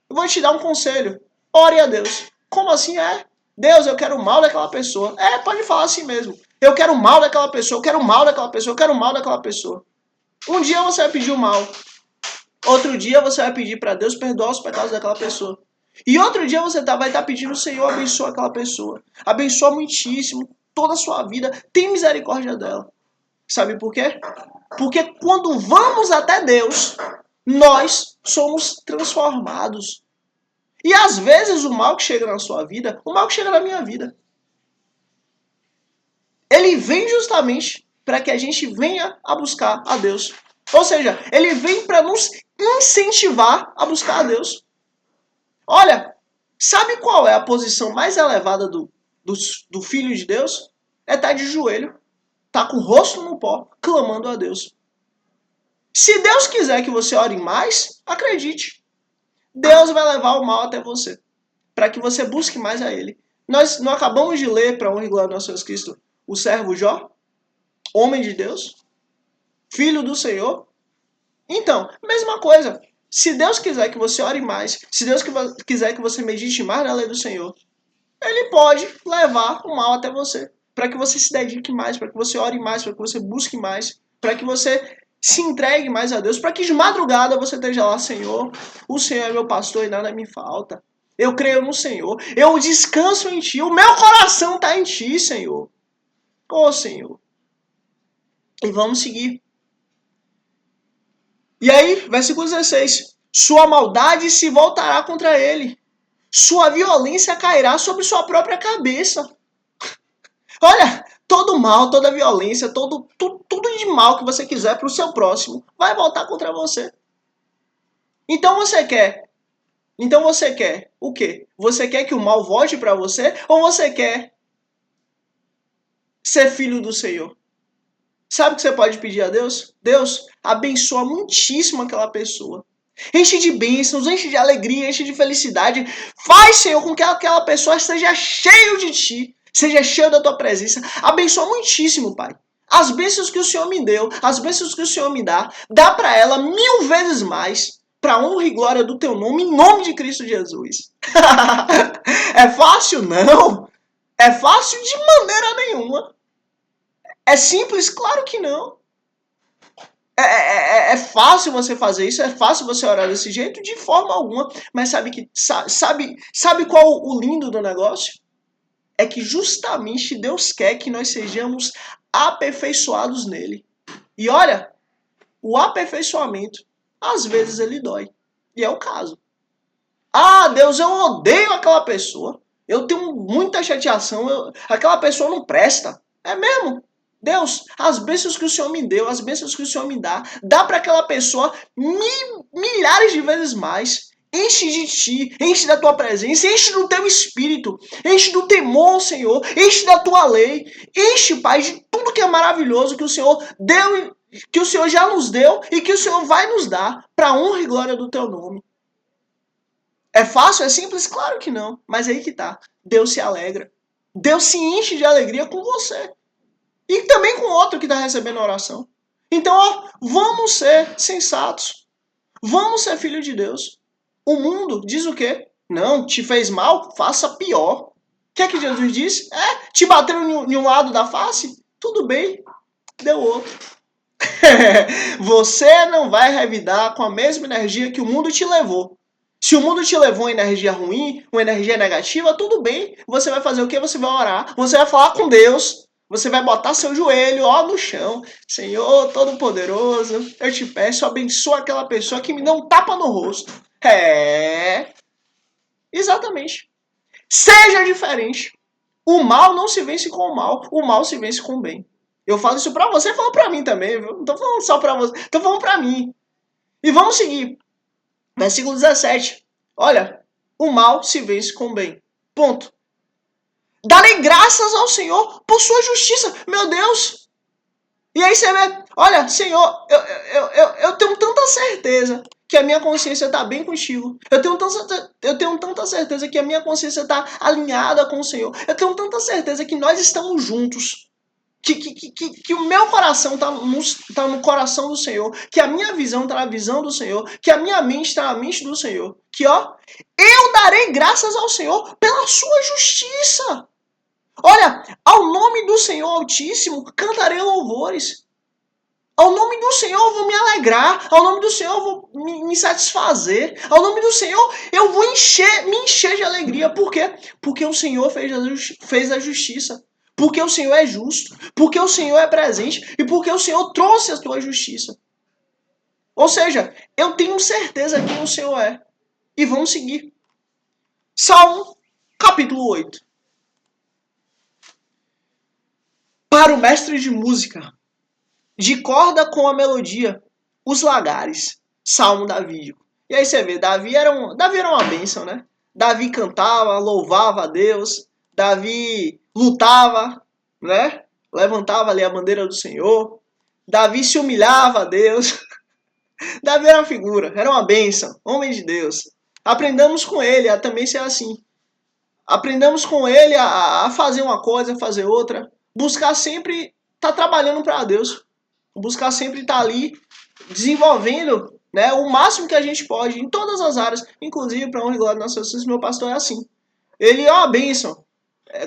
Eu vou te dar um conselho. Ore a Deus. Como assim é? Deus, eu quero o mal daquela pessoa. É, pode falar assim mesmo. Eu quero o mal daquela pessoa, eu quero o mal daquela pessoa, eu quero o mal daquela pessoa. Um dia você vai pedir o mal. Outro dia você vai pedir para Deus perdoar os pecados daquela pessoa. E outro dia você vai estar pedindo, Senhor, abençoa aquela pessoa. Abençoa muitíssimo toda a sua vida. Tem misericórdia dela. Sabe por quê? Porque quando vamos até Deus, nós somos transformados. E às vezes o mal que chega na sua vida, o mal que chega na minha vida, ele vem justamente para que a gente venha a buscar a Deus. Ou seja, ele vem para nos incentivar a buscar a Deus. Olha, sabe qual é a posição mais elevada do Filho de Deus? É estar de joelho, estar com o rosto no pó, clamando a Deus. Se Deus quiser que você ore mais, acredite. Deus vai levar o mal até você, para que você busque mais a Ele. Nós não acabamos de ler, para honra e glória do nosso Jesus Cristo, o servo Jó, homem de Deus, filho do Senhor. Então, mesma coisa. Se Deus quiser que você ore mais, se Deus quiser que você medite mais na lei do Senhor, Ele pode levar o mal até você, para que você se dedique mais, para que você ore mais, para que você busque mais, para que você se entregue mais a Deus, para que de madrugada você esteja lá, Senhor, o Senhor é meu pastor e nada me falta. Eu creio no Senhor, eu descanso em Ti, o meu coração está em Ti, Senhor. Ô, Senhor. E vamos seguir. E aí, versículo 16. Sua maldade se voltará contra ele. Sua violência cairá sobre sua própria cabeça. Olha, todo mal, toda violência, tudo de mal que você quiser para o seu próximo vai voltar contra você. Então você quer. Então você quer o quê? Você quer que o mal volte para você ou você quer ser filho do Senhor? Sabe o que você pode pedir a Deus? Deus, abençoa muitíssimo aquela pessoa. Enche de bênçãos, enche de alegria, enche de felicidade. Faz, Senhor, com que aquela pessoa esteja cheio de Ti, seja cheio da Tua presença. Abençoa muitíssimo, Pai. As bênçãos que o Senhor me deu, as bênçãos que o Senhor me dá para ela 1000 vezes mais, para honra e glória do Teu nome, em nome de Cristo Jesus. É fácil? Não. É fácil de maneira nenhuma. É simples? Claro que não. É fácil você fazer isso, é fácil você orar desse jeito, de forma alguma. Mas sabe qual o lindo do negócio? É que justamente Deus quer que nós sejamos aperfeiçoados nele. E olha, o aperfeiçoamento, às vezes ele dói. E é o caso. Ah, Deus, eu odeio aquela pessoa. Eu tenho muita chateação. Aquela pessoa não presta. É mesmo? Deus, as bênçãos que o Senhor me deu, as bênçãos que o Senhor me dá para aquela pessoa milhares de vezes mais. Enche de ti, enche da tua presença, enche do teu espírito, enche do temor, Senhor, enche da tua lei, enche, Pai, de tudo que é maravilhoso que o Senhor deu, que o Senhor já nos deu e que o Senhor vai nos dar para a honra e glória do teu nome. É fácil? É simples? Claro que não. Mas aí que tá. Deus se alegra. Deus se enche de alegria com você. E também com o outro que está recebendo a oração. Então, ó, vamos ser sensatos. Vamos ser filho de Deus. O mundo diz o quê? Não, te fez mal? Faça pior. O que é que Jesus diz? Te bateu em um lado da face? Tudo bem, deu outro. Você não vai revidar com a mesma energia que o mundo te levou. Se o mundo te levou uma energia ruim, uma energia negativa, tudo bem. Você vai fazer o quê? Você vai orar. Você vai falar com Deus. Você vai botar seu joelho ó no chão. Senhor Todo-Poderoso, eu te peço, abençoa aquela pessoa que me dá um tapa no rosto. Exatamente. Seja diferente. O mal não se vence com o mal se vence com o bem. Eu falo isso pra você e falo pra mim também, viu? Não tô falando só pra você, tô falando pra mim. E vamos seguir. Versículo 17. Olha, o mal se vence com o bem. Ponto. Darei graças ao Senhor por sua justiça. Meu Deus. E aí você vê, olha, Senhor, eu tenho tanta certeza que a minha consciência está bem contigo. Eu tenho tanta certeza que a minha consciência está alinhada com o Senhor. Eu tenho tanta certeza que nós estamos juntos. Que o meu coração tá no coração do Senhor, que a minha visão está na visão do Senhor, que a minha mente está na mente do Senhor. Que ó, eu darei graças ao Senhor pela sua justiça. Olha, ao nome do Senhor Altíssimo cantarei louvores. Ao nome do Senhor eu vou me alegrar. Ao nome do Senhor eu vou me satisfazer. Ao nome do Senhor eu vou me encher de alegria. Por quê? Porque o Senhor fez a justiça. Porque o Senhor é justo. Porque o Senhor é presente. E porque o Senhor trouxe a tua justiça. Ou seja, eu tenho certeza quem o Senhor é. E vamos seguir. Salmo, capítulo 8. Para o mestre de música, de corda com a melodia, os lagares, Salmo davídico. E aí você vê, Davi era uma bênção, né? Davi cantava, louvava a Deus, Davi lutava, né? Levantava ali a bandeira do Senhor, Davi se humilhava a Deus. Davi era uma figura, era uma bênção, homem de Deus. Aprendamos com ele a também ser assim. Aprendamos com ele a fazer uma coisa, a fazer outra. Buscar sempre estar trabalhando para Deus. Buscar sempre estar ali desenvolvendo, né, o máximo que a gente pode em todas as áreas, inclusive para honra e glória do nosso Jesus. Meu pastor é assim. Ele é uma bênção,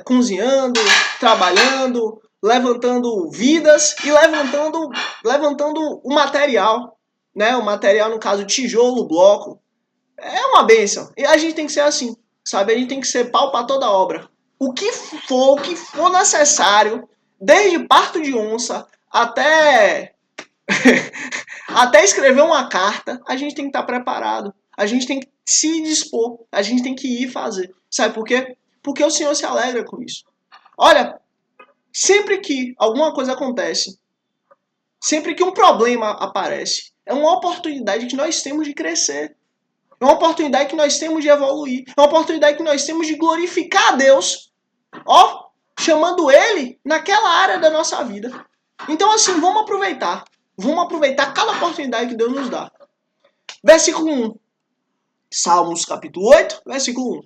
cozinhando, trabalhando, levantando vidas e levantando o material, né? O material, no caso, tijolo, bloco. É uma bênção. E a gente tem que ser assim, sabe? A gente tem que ser pau para toda obra. O que for necessário, desde parto de onça até até escrever uma carta, a gente tem que estar preparado. A gente tem que se dispor. A gente tem que ir fazer. Sabe por quê? Porque o Senhor se alegra com isso. Olha, sempre que alguma coisa acontece, sempre que um problema aparece, é uma oportunidade que nós temos de crescer. É uma oportunidade que nós temos de evoluir. É uma oportunidade que nós temos de glorificar a Deus. Ó, chamando Ele naquela área da nossa vida. Então, assim, vamos aproveitar. Vamos aproveitar cada oportunidade que Deus nos dá. Versículo 1. Salmos capítulo 8, versículo 1.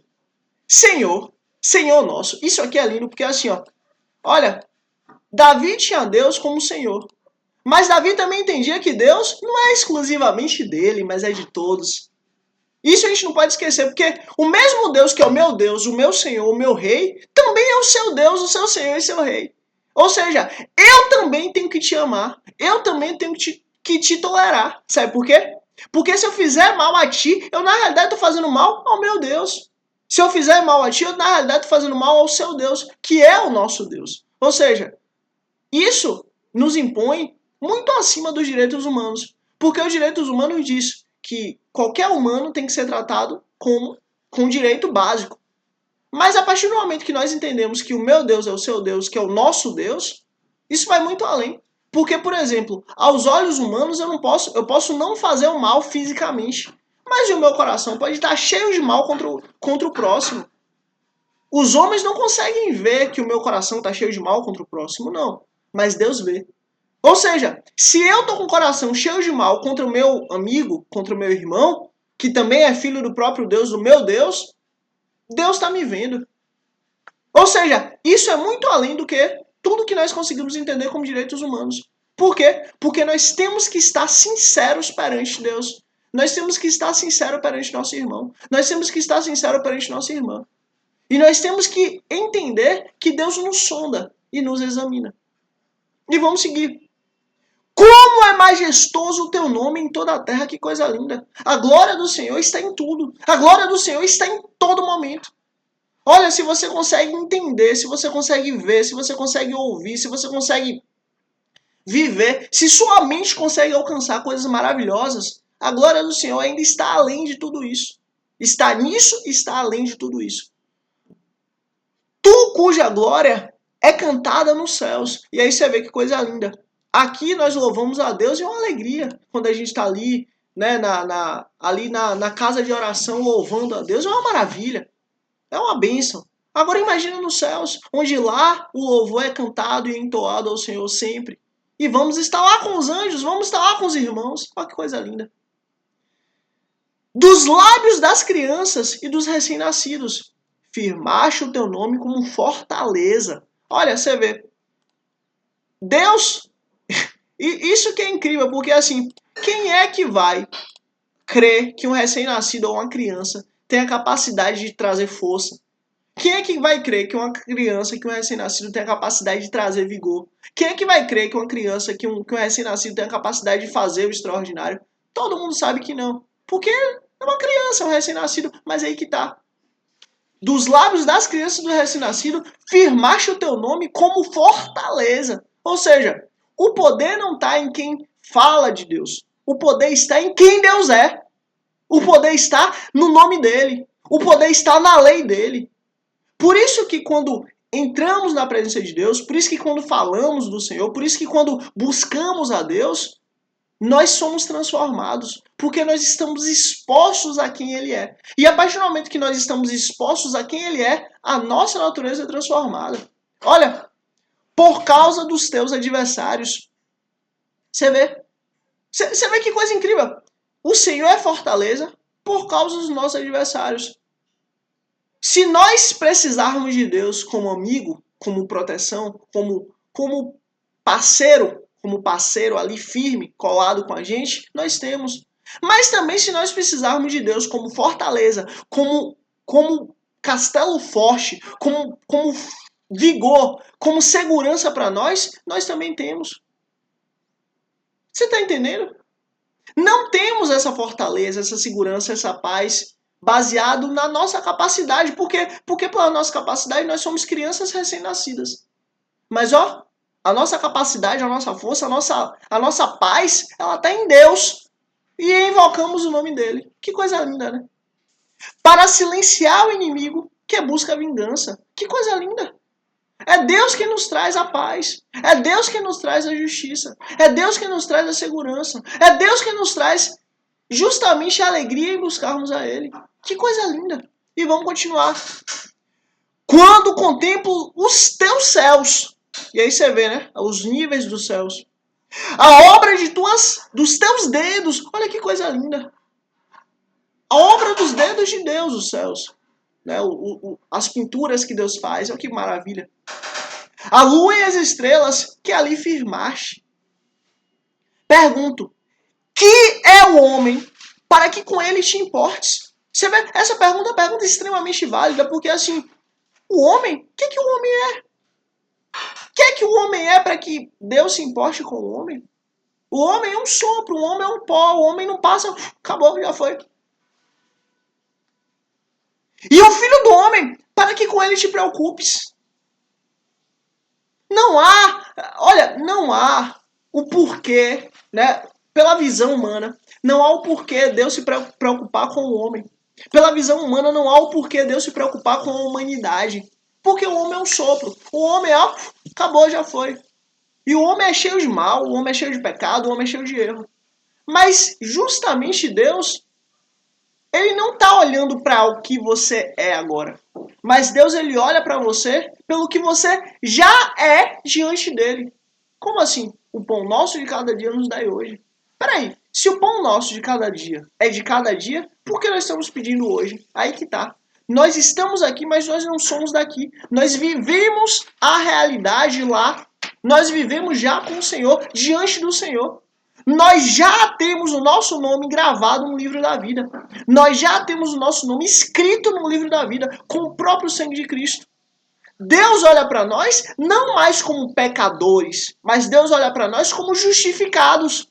Senhor, Senhor nosso. Isso aqui é lindo porque assim, ó. Olha, Davi tinha Deus como Senhor. Mas Davi também entendia que Deus não é exclusivamente dele, mas é de todos. Isso a gente não pode esquecer, porque o mesmo Deus que é o meu Deus, o meu Senhor, o meu Rei, também é o seu Deus, o seu Senhor e seu Rei. Ou seja, eu também tenho que te amar, eu também tenho que te tolerar. Sabe por quê? Porque se eu fizer mal a ti, eu na realidade estou fazendo mal ao meu Deus. Se eu fizer mal a ti, eu na realidade estou fazendo mal ao seu Deus, que é o nosso Deus. Ou seja, isso nos impõe muito acima dos direitos humanos. Porque os direitos humanos diz que qualquer humano tem que ser tratado com direito básico. Mas a partir do momento que nós entendemos que o meu Deus é o seu Deus, que é o nosso Deus, isso vai muito além. Porque, por exemplo, aos olhos humanos eu posso não fazer o mal fisicamente, mas o meu coração pode estar cheio de mal contra o próximo. Os homens não conseguem ver que o meu coração está cheio de mal contra o próximo, não. Mas Deus vê. Ou seja, se eu estou com o coração cheio de mal contra o meu amigo, contra o meu irmão, que também é filho do próprio Deus, do meu Deus, Deus está me vendo. Ou seja, isso é muito além do que tudo que nós conseguimos entender como direitos humanos. Por quê? Porque nós temos que estar sinceros perante Deus. Nós temos que estar sinceros perante nosso irmão. Nós temos que estar sinceros perante nossa irmã. E nós temos que entender que Deus nos sonda e nos examina. E vamos seguir. Como é majestoso o teu nome em toda a terra, que coisa linda. A glória do Senhor está em tudo. A glória do Senhor está em todo momento. Olha, se você consegue entender, se você consegue ver, se você consegue ouvir, se você consegue viver, se sua mente consegue alcançar coisas maravilhosas, a glória do Senhor ainda está além de tudo isso. Está nisso e está além de tudo isso. Tu cuja glória é cantada nos céus. E aí você vê que coisa linda. Aqui nós louvamos a Deus e é uma alegria quando a gente está ali, né, na casa de oração louvando a Deus. É uma maravilha. É uma bênção. Agora imagina nos céus, onde lá o louvor é cantado e entoado ao Senhor sempre. E vamos estar lá com os anjos, vamos estar lá com os irmãos. Olha que coisa linda. Dos lábios das crianças e dos recém-nascidos, firmaste o teu nome como fortaleza. Olha, você vê. Deus, e isso que é incrível, porque assim, quem é que vai crer que um recém-nascido ou uma criança tem a capacidade de trazer força? Quem é que vai crer que uma criança, que um recém-nascido tem a capacidade de trazer vigor? Quem é que vai crer que uma criança, que um recém-nascido tem a capacidade de fazer o extraordinário? Todo mundo sabe que não. Porque é uma criança, é um recém-nascido, mas aí que tá. Dos lábios das crianças do recém-nascido, firmaste o teu nome como fortaleza. Ou seja, o poder não está em quem fala de Deus. O poder está em quem Deus é. O poder está no nome dele. O poder está na lei dele. Por isso que quando entramos na presença de Deus, por isso que quando falamos do Senhor, por isso que quando buscamos a Deus, nós somos transformados, porque nós estamos expostos a quem Ele é. E a partir do momento que nós estamos expostos a quem Ele é, a nossa natureza é transformada. Olha, por causa dos teus adversários. Você vê? Você vê que coisa incrível. O Senhor é fortaleza por causa dos nossos adversários. Se nós precisarmos de Deus como amigo, como proteção, como parceiro ali firme, colado com a gente, nós temos. Mas também se nós precisarmos de Deus como fortaleza, como castelo forte, como vigor, como segurança para nós, nós também temos. Você está entendendo? Não temos essa fortaleza, essa segurança, essa paz baseado na nossa capacidade. Por quê? Porque pela nossa capacidade nós somos crianças recém-nascidas. Mas ó, a nossa capacidade, a nossa força, a nossa paz, ela está em Deus. E invocamos o nome dele. Que coisa linda, né? Para silenciar o inimigo que busca a vingança. Que coisa linda. É Deus que nos traz a paz. É Deus que nos traz a justiça. É Deus que nos traz a segurança. É Deus que nos traz justamente a alegria em buscarmos a Ele. Que coisa linda! E vamos continuar. Quando contemplo os teus céus, e aí você vê, né? Os níveis dos céus. A obra dos teus dedos, olha que coisa linda. A obra dos dedos de Deus, os céus. Né? As pinturas que Deus faz, olha que maravilha. A lua e as estrelas que ali firmaste. Pergunto, que é o homem para que com ele te importes? Você vê, essa pergunta é uma pergunta extremamente válida, porque assim, o homem, o que o homem é? O que o homem é para que Deus se importe com o homem? O homem é um sopro, o homem é um pó, o homem não passa, acabou, já foi. E o filho do homem, para que com ele te preocupes? Não há o porquê, né? Pela visão humana, não há o porquê Deus se preocupar com o homem. Pela visão humana, não há o porquê Deus se preocupar com a humanidade. Porque o homem é um sopro. O homem acabou, já foi. E o homem é cheio de mal, o homem é cheio de pecado, o homem é cheio de erro. Mas justamente Deus, ele não está olhando para o que você é agora. Mas Deus, ele olha para você pelo que você já é diante dele. Como assim? O pão nosso de cada dia nos dai hoje. Peraí, se o pão nosso de cada dia é de cada dia, por que nós estamos pedindo hoje? Aí que tá. Nós estamos aqui, mas nós não somos daqui. Nós vivemos a realidade lá. Nós vivemos já com o Senhor, diante do Senhor. Nós já temos o nosso nome gravado no livro da vida. Nós já temos o nosso nome escrito no livro da vida, com o próprio sangue de Cristo. Deus olha para nós não mais como pecadores, mas Deus olha para nós como justificados.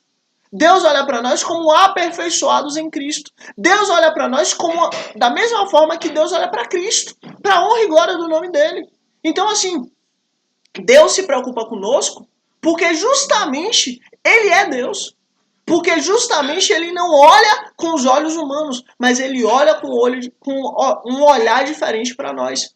Deus olha para nós como aperfeiçoados em Cristo. Deus olha para nós como da mesma forma que Deus olha para Cristo, para a honra e glória do nome dele. Então, assim, Deus se preocupa conosco porque justamente ele é Deus. Porque justamente ele não olha com os olhos humanos, mas ele olha com um olhar diferente para nós.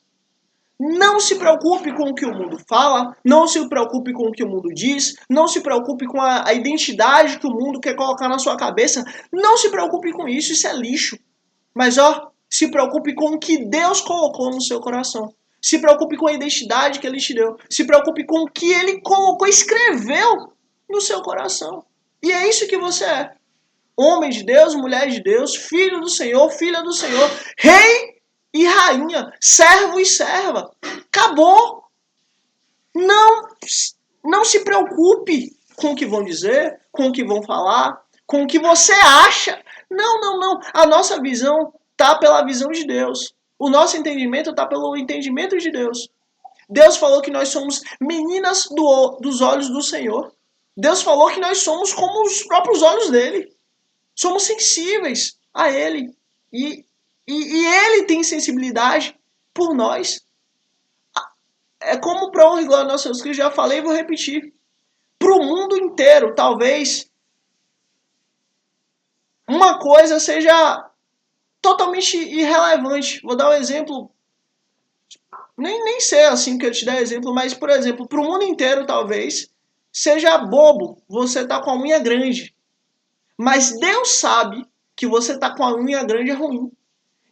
Não se preocupe com o que o mundo fala, não se preocupe com o que o mundo diz, não se preocupe com a identidade que o mundo quer colocar na sua cabeça. Não se preocupe com isso, isso é lixo. Mas se preocupe com o que Deus colocou no seu coração. Se preocupe com a identidade que ele te deu. Se preocupe com o que ele colocou, escreveu no seu coração. E é isso que você é. Homem de Deus, mulher de Deus, filho do Senhor, filha do Senhor, rei e rainha, servo e serva. Acabou. Não se preocupe com o que vão dizer, com o que vão falar, com o que você acha. Não. A nossa visão está pela visão de Deus. O nosso entendimento está pelo entendimento de Deus. Deus falou que nós somos meninas dos olhos do Senhor. Deus falou que nós somos como os próprios olhos dele. Somos sensíveis a ele. E ele tem sensibilidade por nós. É como para honra e glória do nosso Deus Cristo, já falei e vou repetir. Para o mundo inteiro, talvez, uma coisa seja totalmente irrelevante. Vou dar um exemplo. Nem sei assim que eu te der exemplo, mas, por exemplo, para o mundo inteiro, talvez, seja bobo você tá com a unha grande. Mas Deus sabe que você tá com a unha grande é ruim.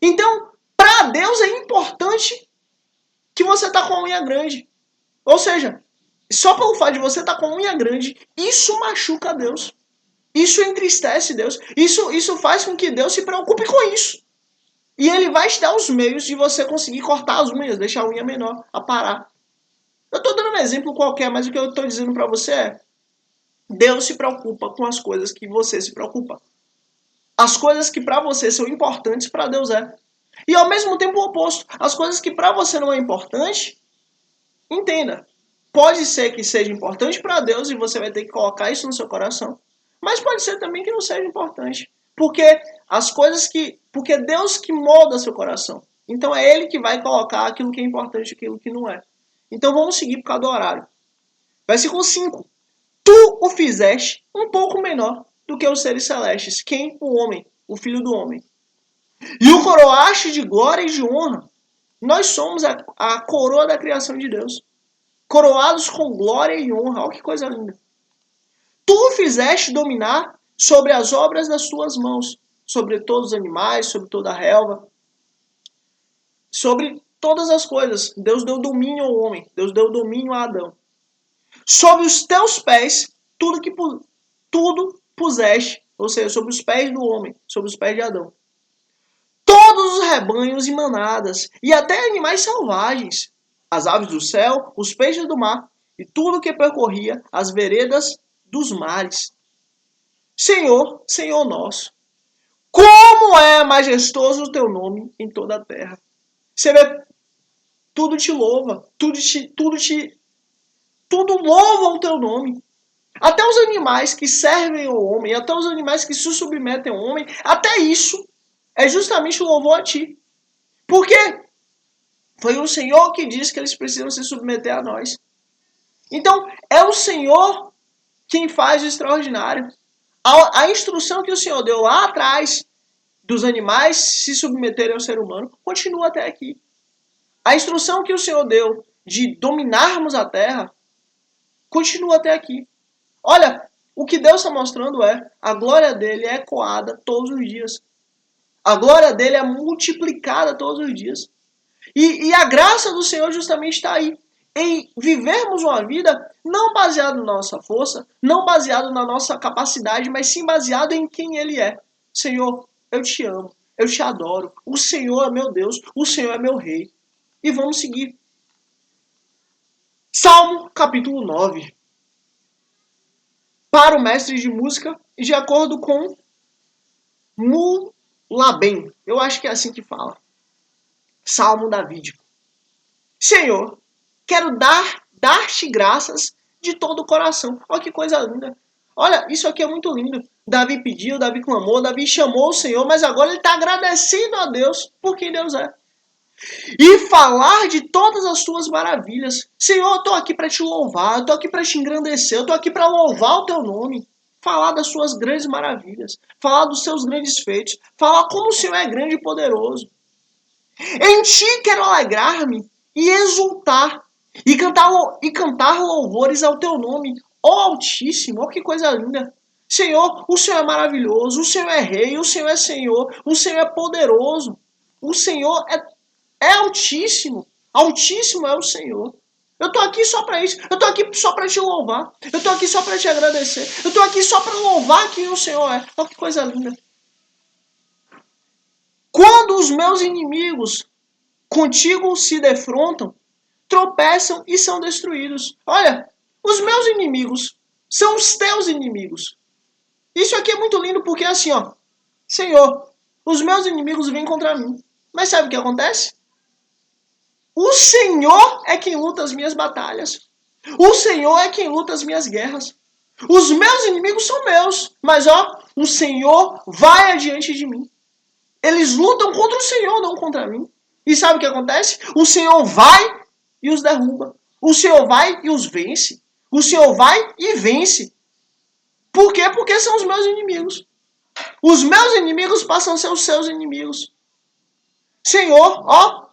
Então, para Deus é importante que você tá com a unha grande. Ou seja, só pelo fato de você estar com a unha grande, isso machuca Deus. Isso entristece Deus. Isso faz com que Deus se preocupe com isso. E ele vai te dar os meios de você conseguir cortar as unhas, deixar a unha menor, aparar. Eu estou dando um exemplo qualquer, mas o que eu estou dizendo para você é: Deus se preocupa com as coisas que você se preocupa. As coisas que para você são importantes, para Deus é. E ao mesmo tempo o oposto. As coisas que para você não é importante, entenda. Pode ser que seja importante para Deus e você vai ter que colocar isso no seu coração. Mas pode ser também que não seja importante. Porque porque é Deus que molda seu coração. Então é Ele que vai colocar aquilo que é importante e aquilo que não é. Então vamos seguir por causa do horário. Versículo 5. Tu o fizeste um pouco menor do que os seres celestes. Quem? O homem, o filho do homem. E o coroaste de glória e de honra. Nós somos a coroa da criação de Deus. Coroados com glória e honra. Olha que coisa linda. Tu o fizeste dominar sobre as obras das tuas mãos. sobre todos os animais, sobre toda a relva, sobre todas as coisas. Deus deu domínio ao homem, Deus deu domínio a Adão. Sobre os teus pés, tudo puseste, ou seja, sobre os pés do homem, sobre os pés de Adão. Todos os rebanhos e manadas, e até animais selvagens, as aves do céu, os peixes do mar, e tudo que percorria as veredas dos mares. Senhor, Senhor nosso, como é majestoso o teu nome em toda a terra. Você vê, tudo te louva, tudo louva o teu nome. Até os animais que servem ao homem, até os animais que se submetem ao homem, até isso é justamente louvor a ti. Por quê? Foi o Senhor que disse que eles precisam se submeter a nós. Então, é o Senhor quem faz o extraordinário. A instrução que o Senhor deu lá atrás dos animais se submeterem ao ser humano continua até aqui. A instrução que o Senhor deu de dominarmos a terra continua até aqui. Olha, o que Deus está mostrando é a glória dele é ecoada todos os dias. A glória dele é multiplicada todos os dias. E a graça do Senhor justamente está aí. Em vivermos uma vida não baseada na nossa força, não baseado na nossa capacidade, mas sim baseado em quem Ele é. Senhor, eu te amo, eu te adoro. O Senhor é meu Deus, o Senhor é meu Rei. E vamos seguir. Salmo capítulo 9. Para o mestre de música, de acordo com Mulabem. Eu acho que é assim que fala. Salmo davídico. Senhor, quero dar-te graças de todo o coração. Olha que coisa linda. Olha, isso aqui é muito lindo. Davi pediu, Davi clamou, Davi chamou o Senhor, mas agora ele está agradecendo a Deus por quem Deus é. E falar de todas as tuas maravilhas. Senhor, eu estou aqui para te louvar, eu estou aqui para te engrandecer, eu estou aqui para louvar o teu nome. Falar das suas grandes maravilhas, falar dos seus grandes feitos, falar como o Senhor é grande e poderoso. Em ti quero alegrar-me e exultar, e cantar louvores ao teu nome, ó Altíssimo, ó que coisa linda. Senhor, o Senhor é maravilhoso, o Senhor é Rei, o Senhor é Senhor, o Senhor é poderoso, o Senhor é Altíssimo, Altíssimo é o Senhor. Eu estou aqui só para isso, eu estou aqui só para te louvar, eu estou aqui só para te agradecer, eu estou aqui só para louvar quem o Senhor é. Olha que coisa linda. Quando os meus inimigos contigo se defrontam, tropeçam e são destruídos. Olha, os meus inimigos são os teus inimigos. Isso aqui é muito lindo porque é assim, ó. Senhor, os meus inimigos vêm contra mim. Mas sabe o que acontece? O Senhor é quem luta as minhas batalhas. O Senhor é quem luta as minhas guerras. Os meus inimigos são meus. Mas ó, o Senhor vai adiante de mim. Eles lutam contra o Senhor, não contra mim. E sabe o que acontece? O Senhor vai e os derruba. O Senhor vai e os vence. O Senhor vai e vence. Por quê? Porque são os meus inimigos. Os meus inimigos passam a ser os seus inimigos. Senhor, ó,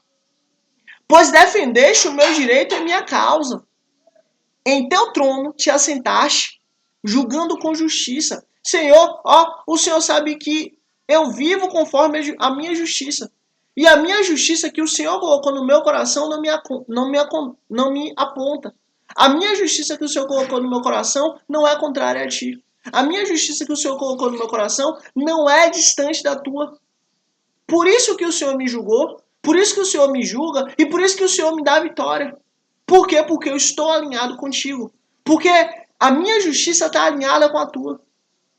pois defendeste o meu direito e a minha causa. Em teu trono te assentaste, julgando com justiça. Senhor, ó, o Senhor sabe que eu vivo conforme a minha justiça. E a minha justiça que o Senhor colocou no meu coração não me aponta. A minha justiça que o Senhor colocou no meu coração não é contrária a ti. A minha justiça que o Senhor colocou no meu coração não é distante da tua. Por isso que o Senhor me julgou, por isso que o Senhor me julga e por isso que o Senhor me dá a vitória. Por quê? Porque eu estou alinhado contigo. Porque a minha justiça está alinhada com a tua.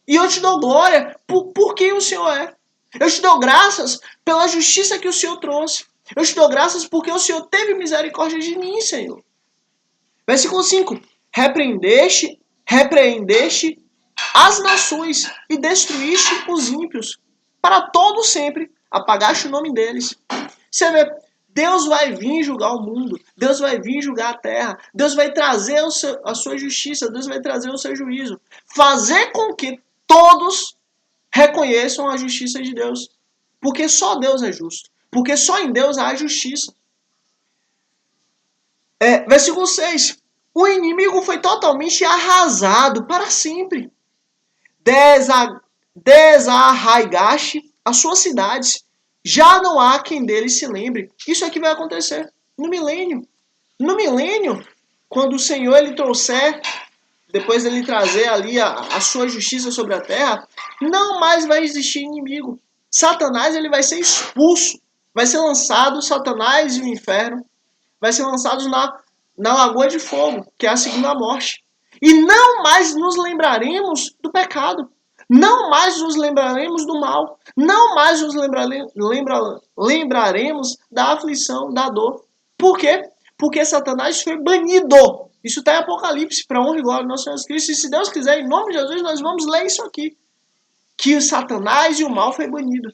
E eu te dou glória por quem o Senhor é. Eu te dou graças pela justiça que o Senhor trouxe. Eu te dou graças porque o Senhor teve misericórdia de mim, Senhor. Versículo 5. Repreendeste as nações e destruíste os ímpios. Para todo sempre apagaste o nome deles. Você vê, Deus vai vir julgar o mundo. Deus vai vir julgar a terra. Deus vai trazer a sua justiça. Deus vai trazer o seu juízo. Fazer com que todos reconheçam a justiça de Deus. Porque só Deus é justo. Porque só em Deus há justiça. Versículo 6. O inimigo foi totalmente arrasado para sempre. desarraigaste as suas cidades, já não há quem deles se lembre. Isso aqui vai acontecer no milênio. No milênio, quando o Senhor ele trouxer, depois dele trazer ali a sua justiça sobre a terra, não mais vai existir inimigo. Satanás ele vai ser expulso. Vai ser lançado Satanás e o inferno. Vai ser lançados na lagoa de fogo, que é a segunda morte. E não mais nos lembraremos do pecado. Não mais nos lembraremos do mal. Não mais nos lembraremos da aflição, da dor. Por quê? Porque Satanás foi banido. Isso está em Apocalipse, para honra e glória do nosso Senhor Jesus Cristo. E se Deus quiser, em nome de Jesus, nós vamos ler isso aqui. Que o Satanás e o mal foi banido.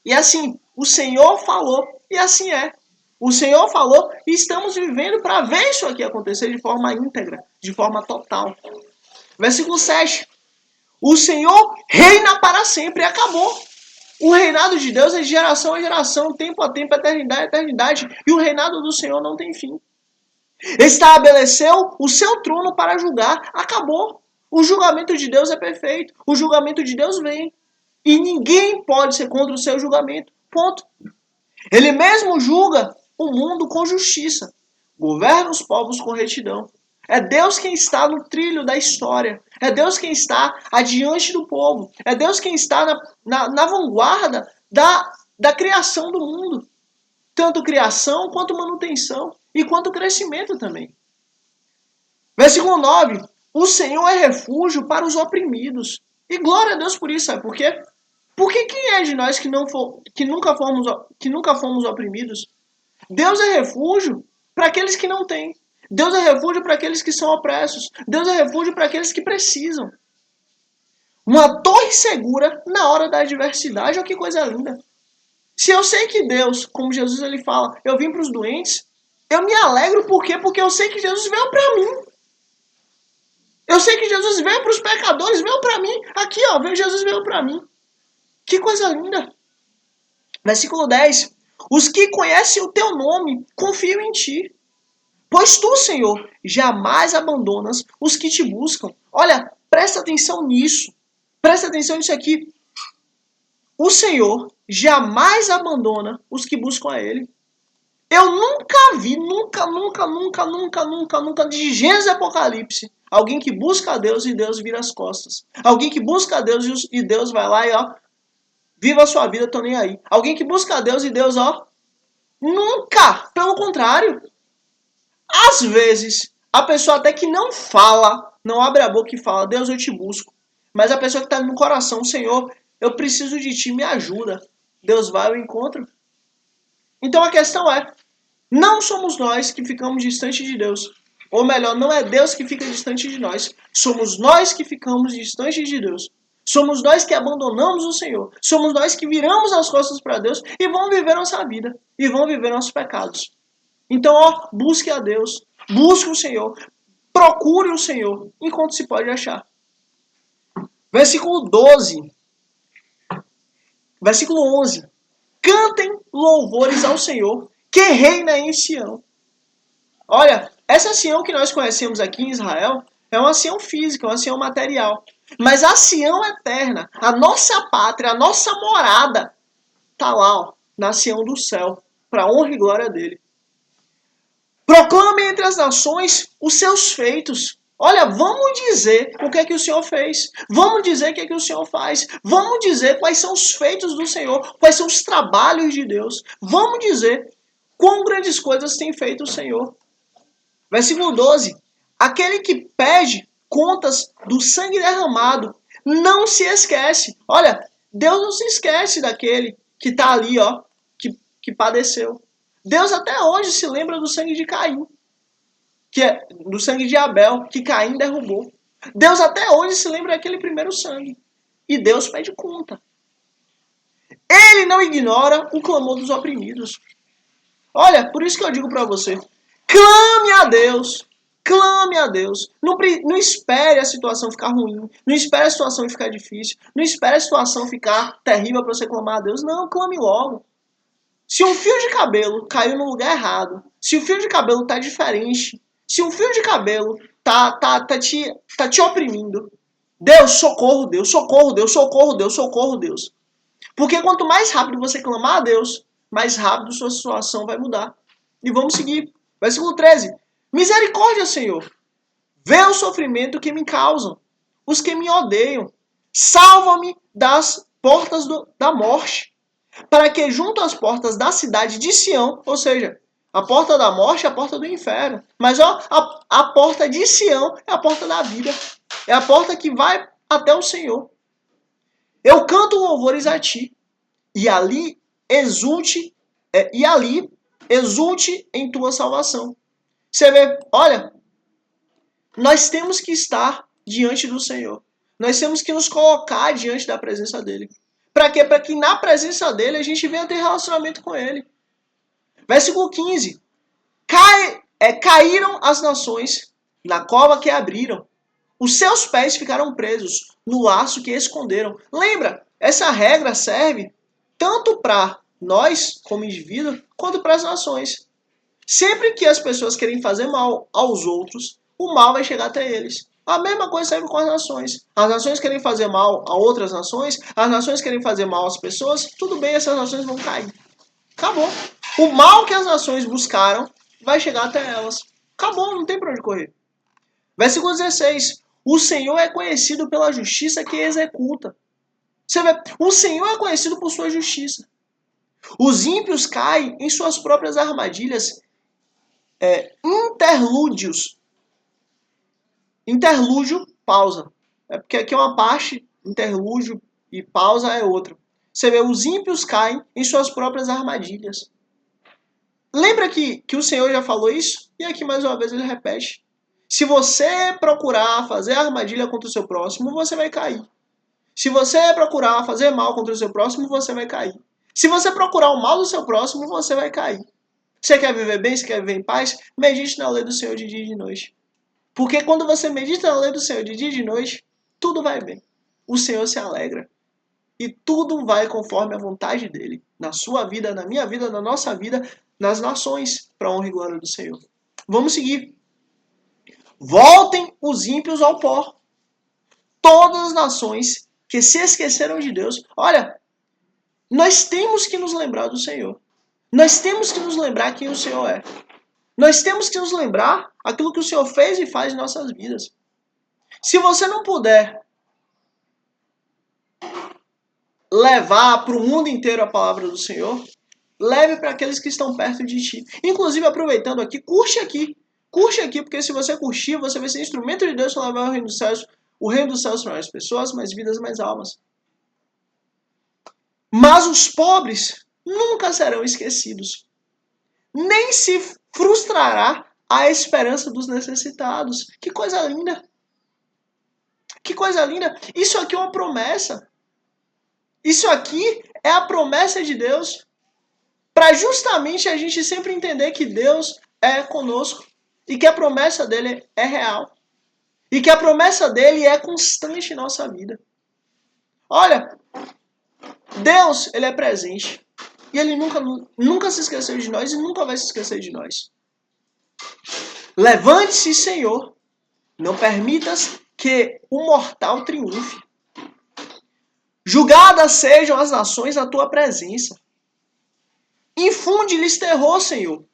E assim, o Senhor falou, e assim é. O Senhor falou e estamos vivendo para ver isso aqui acontecer de forma íntegra, de forma total. Versículo 7. O Senhor reina para sempre e acabou. O reinado de Deus é de geração a geração, tempo a tempo, eternidade a eternidade. E o reinado do Senhor não tem fim. Estabeleceu o seu trono para julgar. Acabou. O julgamento de Deus é perfeito. O julgamento de Deus vem. E ninguém pode ser contra o seu julgamento. Ponto. Ele mesmo julga o mundo com justiça. Governa os povos com retidão. É Deus quem está no trilho da história. É Deus quem está adiante do povo. É Deus quem está na vanguarda da criação do mundo. Tanto criação, quanto manutenção. E quanto crescimento também. Versículo 9. O Senhor é refúgio para os oprimidos. E glória a Deus por isso, sabe por quê? Porque quem é de nós que nunca fomos oprimidos? Deus é refúgio para aqueles que não têm. Deus é refúgio para aqueles que são opressos. Deus é refúgio para aqueles que precisam. Uma torre segura na hora da adversidade. Olha que coisa linda. Se eu sei que Deus, como Jesus ele fala, eu vim para os doentes, eu me alegro por quê? Porque eu sei que Jesus veio para mim. Eu sei que Jesus veio para os pecadores, veio para mim. Aqui, ó, Jesus veio para mim. Que coisa linda. Versículo 10. Os que conhecem o teu nome confiam em ti. Pois tu, Senhor, jamais abandonas os que te buscam. Olha, presta atenção nisso. Presta atenção nisso aqui. O Senhor jamais abandona os que buscam a Ele. Eu nunca vi, nunca, de Gênesis e Apocalipse, alguém que busca a Deus e Deus vira as costas. Alguém que busca a Deus e Deus vai lá e ó, viva a sua vida, tô nem aí. Alguém que busca a Deus e Deus, ó, nunca, pelo contrário. Às vezes, a pessoa até que não fala, não abre a boca e fala, Deus, eu te busco. Mas a pessoa que está no coração, Senhor, eu preciso de ti, me ajuda. Deus vai ao encontro. Então a questão é, não somos nós que ficamos distante de Deus. Ou melhor, não é Deus que fica distante de nós. Somos nós que ficamos distante de Deus. Somos nós que abandonamos o Senhor. Somos nós que viramos as costas para Deus e vamos viver nossa vida. E vamos viver nossos pecados. Então, ó, busque a Deus. Busque o Senhor. Procure o Senhor enquanto se pode achar. Versículo 12. Versículo 11. Cantem louvores ao Senhor, que reina em Sião. Olha, essa Sião que nós conhecemos aqui em Israel é uma Sião física, uma Sião material. Mas a Sião eterna, a nossa pátria, a nossa morada, está lá, ó, na Sião do céu, para a honra e glória dele. Proclame entre as nações os seus feitos. Olha, vamos dizer o que é que o Senhor fez. Vamos dizer o que é que o Senhor faz. Vamos dizer quais são os feitos do Senhor, quais são os trabalhos de Deus. Vamos dizer quão grandes coisas tem feito o Senhor. Versículo 12. Aquele que pede contas do sangue derramado não se esquece. Olha, Deus não se esquece daquele que está ali, ó, que padeceu. Deus até hoje se lembra do sangue de Caim, que é do sangue de Abel, que Caim derrubou. Deus até hoje se lembra daquele primeiro sangue. E Deus pede conta. Ele não ignora o clamor dos oprimidos. Olha, por isso que eu digo para você, clame a Deus. Clame a Deus. Não espere a situação ficar ruim. Não espere a situação ficar difícil. Não espere a situação ficar terrível para você clamar a Deus. Não, clame logo. Se um fio de cabelo caiu no lugar errado, se o fio de cabelo tá diferente, se um fio de cabelo tá te oprimindo, Deus, socorro, Deus, socorro, Deus, socorro, Deus, socorro, Deus. Porque quanto mais rápido você clamar a Deus, mais rápido sua situação vai mudar. E vamos seguir. Versículo 13. Misericórdia, Senhor. Vê o sofrimento que me causam, os que me odeiam. Salva-me das portas da morte, para que junto às portas da cidade de Sião, ou seja, a porta da morte é a porta do inferno, mas ó, a porta de Sião é a porta da vida, é a porta que vai até o Senhor. Eu canto louvores a ti, e ali exulte em tua salvação. Você vê, olha, nós temos que estar diante do Senhor. Nós temos que nos colocar diante da presença dele. Para quê? Para que na presença dele a gente venha ter relacionamento com ele. Versículo 15. Caíram as nações na cova que abriram. Os seus pés ficaram presos no laço que esconderam. Lembra, essa regra serve tanto para nós, como indivíduo, quanto para as nações. Sempre que as pessoas querem fazer mal aos outros, o mal vai chegar até eles. A mesma coisa serve com as nações. As nações querem fazer mal a outras nações, as nações querem fazer mal às pessoas, tudo bem, essas nações vão cair. Acabou. O mal que as nações buscaram vai chegar até elas. Acabou, não tem pra onde correr. Versículo 16. O Senhor é conhecido pela justiça que executa. Você vê, o Senhor é conhecido por sua justiça. Os ímpios caem em suas próprias armadilhas. Interlúdios. Interlúdio, pausa. É porque aqui é uma parte, interlúdio e pausa é outra. Você vê, os ímpios caem em suas próprias armadilhas. Lembra que o Senhor já falou isso? E aqui mais uma vez ele repete. Se você procurar fazer armadilha contra o seu próximo, você vai cair. Se você procurar fazer mal contra o seu próximo, você vai cair. Se você procurar o mal do seu próximo, você vai cair. Você quer viver bem? Você quer viver em paz? Medite na lei do Senhor de dia e de noite. Porque quando você medita na lei do Senhor de dia e de noite, tudo vai bem. O Senhor se alegra. E tudo vai conforme a vontade dele. Na sua vida, na minha vida, na nossa vida, nas nações, para a honra e glória do Senhor. Vamos seguir. Voltem os ímpios ao pó. Todas as nações que se esqueceram de Deus. Olha, nós temos que nos lembrar do Senhor. Nós temos que nos lembrar quem o Senhor é. Nós temos que nos lembrar aquilo que o Senhor fez e faz em nossas vidas. Se você não puder levar para o mundo inteiro a palavra do Senhor, leve para aqueles que estão perto de ti. Inclusive, aproveitando aqui, curte aqui. Curte aqui, porque se você curtir, você vai ser instrumento de Deus para levar o reino dos céus para mais pessoas, mais vidas, mais almas. Mas os pobres nunca serão esquecidos. Nem se frustrará a esperança dos necessitados. Que coisa linda! Que coisa linda! Isso aqui é uma promessa. Isso aqui é a promessa de Deus para justamente a gente sempre entender que Deus é conosco e que a promessa dele é real e que a promessa dele é constante em nossa vida. Olha, Deus, ele é presente e ele nunca se esqueceu de nós e nunca vai se esquecer de nós. Levante-se, Senhor, não permitas que o mortal triunfe. Julgadas sejam as nações na tua presença. Infunde-lhes terror, Senhor.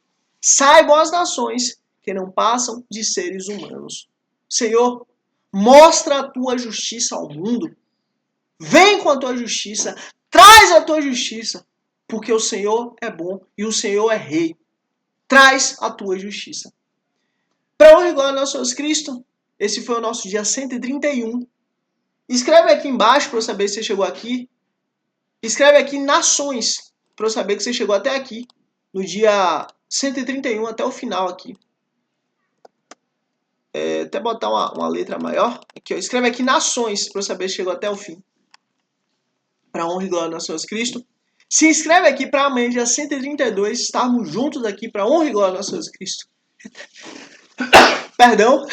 Saibam as nações que não passam de seres humanos. Senhor, mostra a tua justiça ao mundo. Vem com a tua justiça. Traz a tua justiça. Porque o Senhor é bom e o Senhor é rei. Traz a tua justiça. Para honra e glória ao nosso Jesus Cristo, esse foi o nosso dia 131. Escreve aqui embaixo para eu saber se você chegou aqui. Escreve aqui nações para eu saber que você chegou até aqui. No dia 131 até o final aqui. Até botar uma letra maior. Aqui, ó. Escreve aqui nações para eu saber se chegou até o fim. Para honra e glória ao nosso Jesus Cristo. Se inscreve aqui para amanhã, dia 132, estarmos juntos aqui para honra e glória ao nosso Jesus Cristo. Perdão.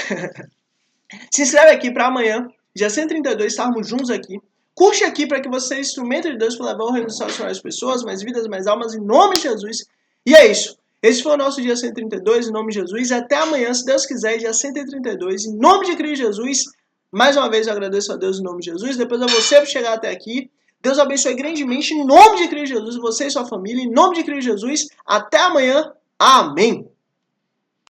Se inscreve aqui para amanhã, dia 132, estarmos juntos aqui. Curte aqui para que você seja instrumento de Deus para levar o reino dos céus para as pessoas, mais vidas, mais almas, em nome de Jesus. E é isso. Esse foi o nosso dia 132, em nome de Jesus. Até amanhã, se Deus quiser, dia 132, em nome de Cristo Jesus. Mais uma vez eu agradeço a Deus em nome de Jesus. Depois a você por chegar até aqui. Deus abençoe grandemente em nome de Cristo Jesus, você e sua família. Em nome de Cristo Jesus. Até amanhã. Amém.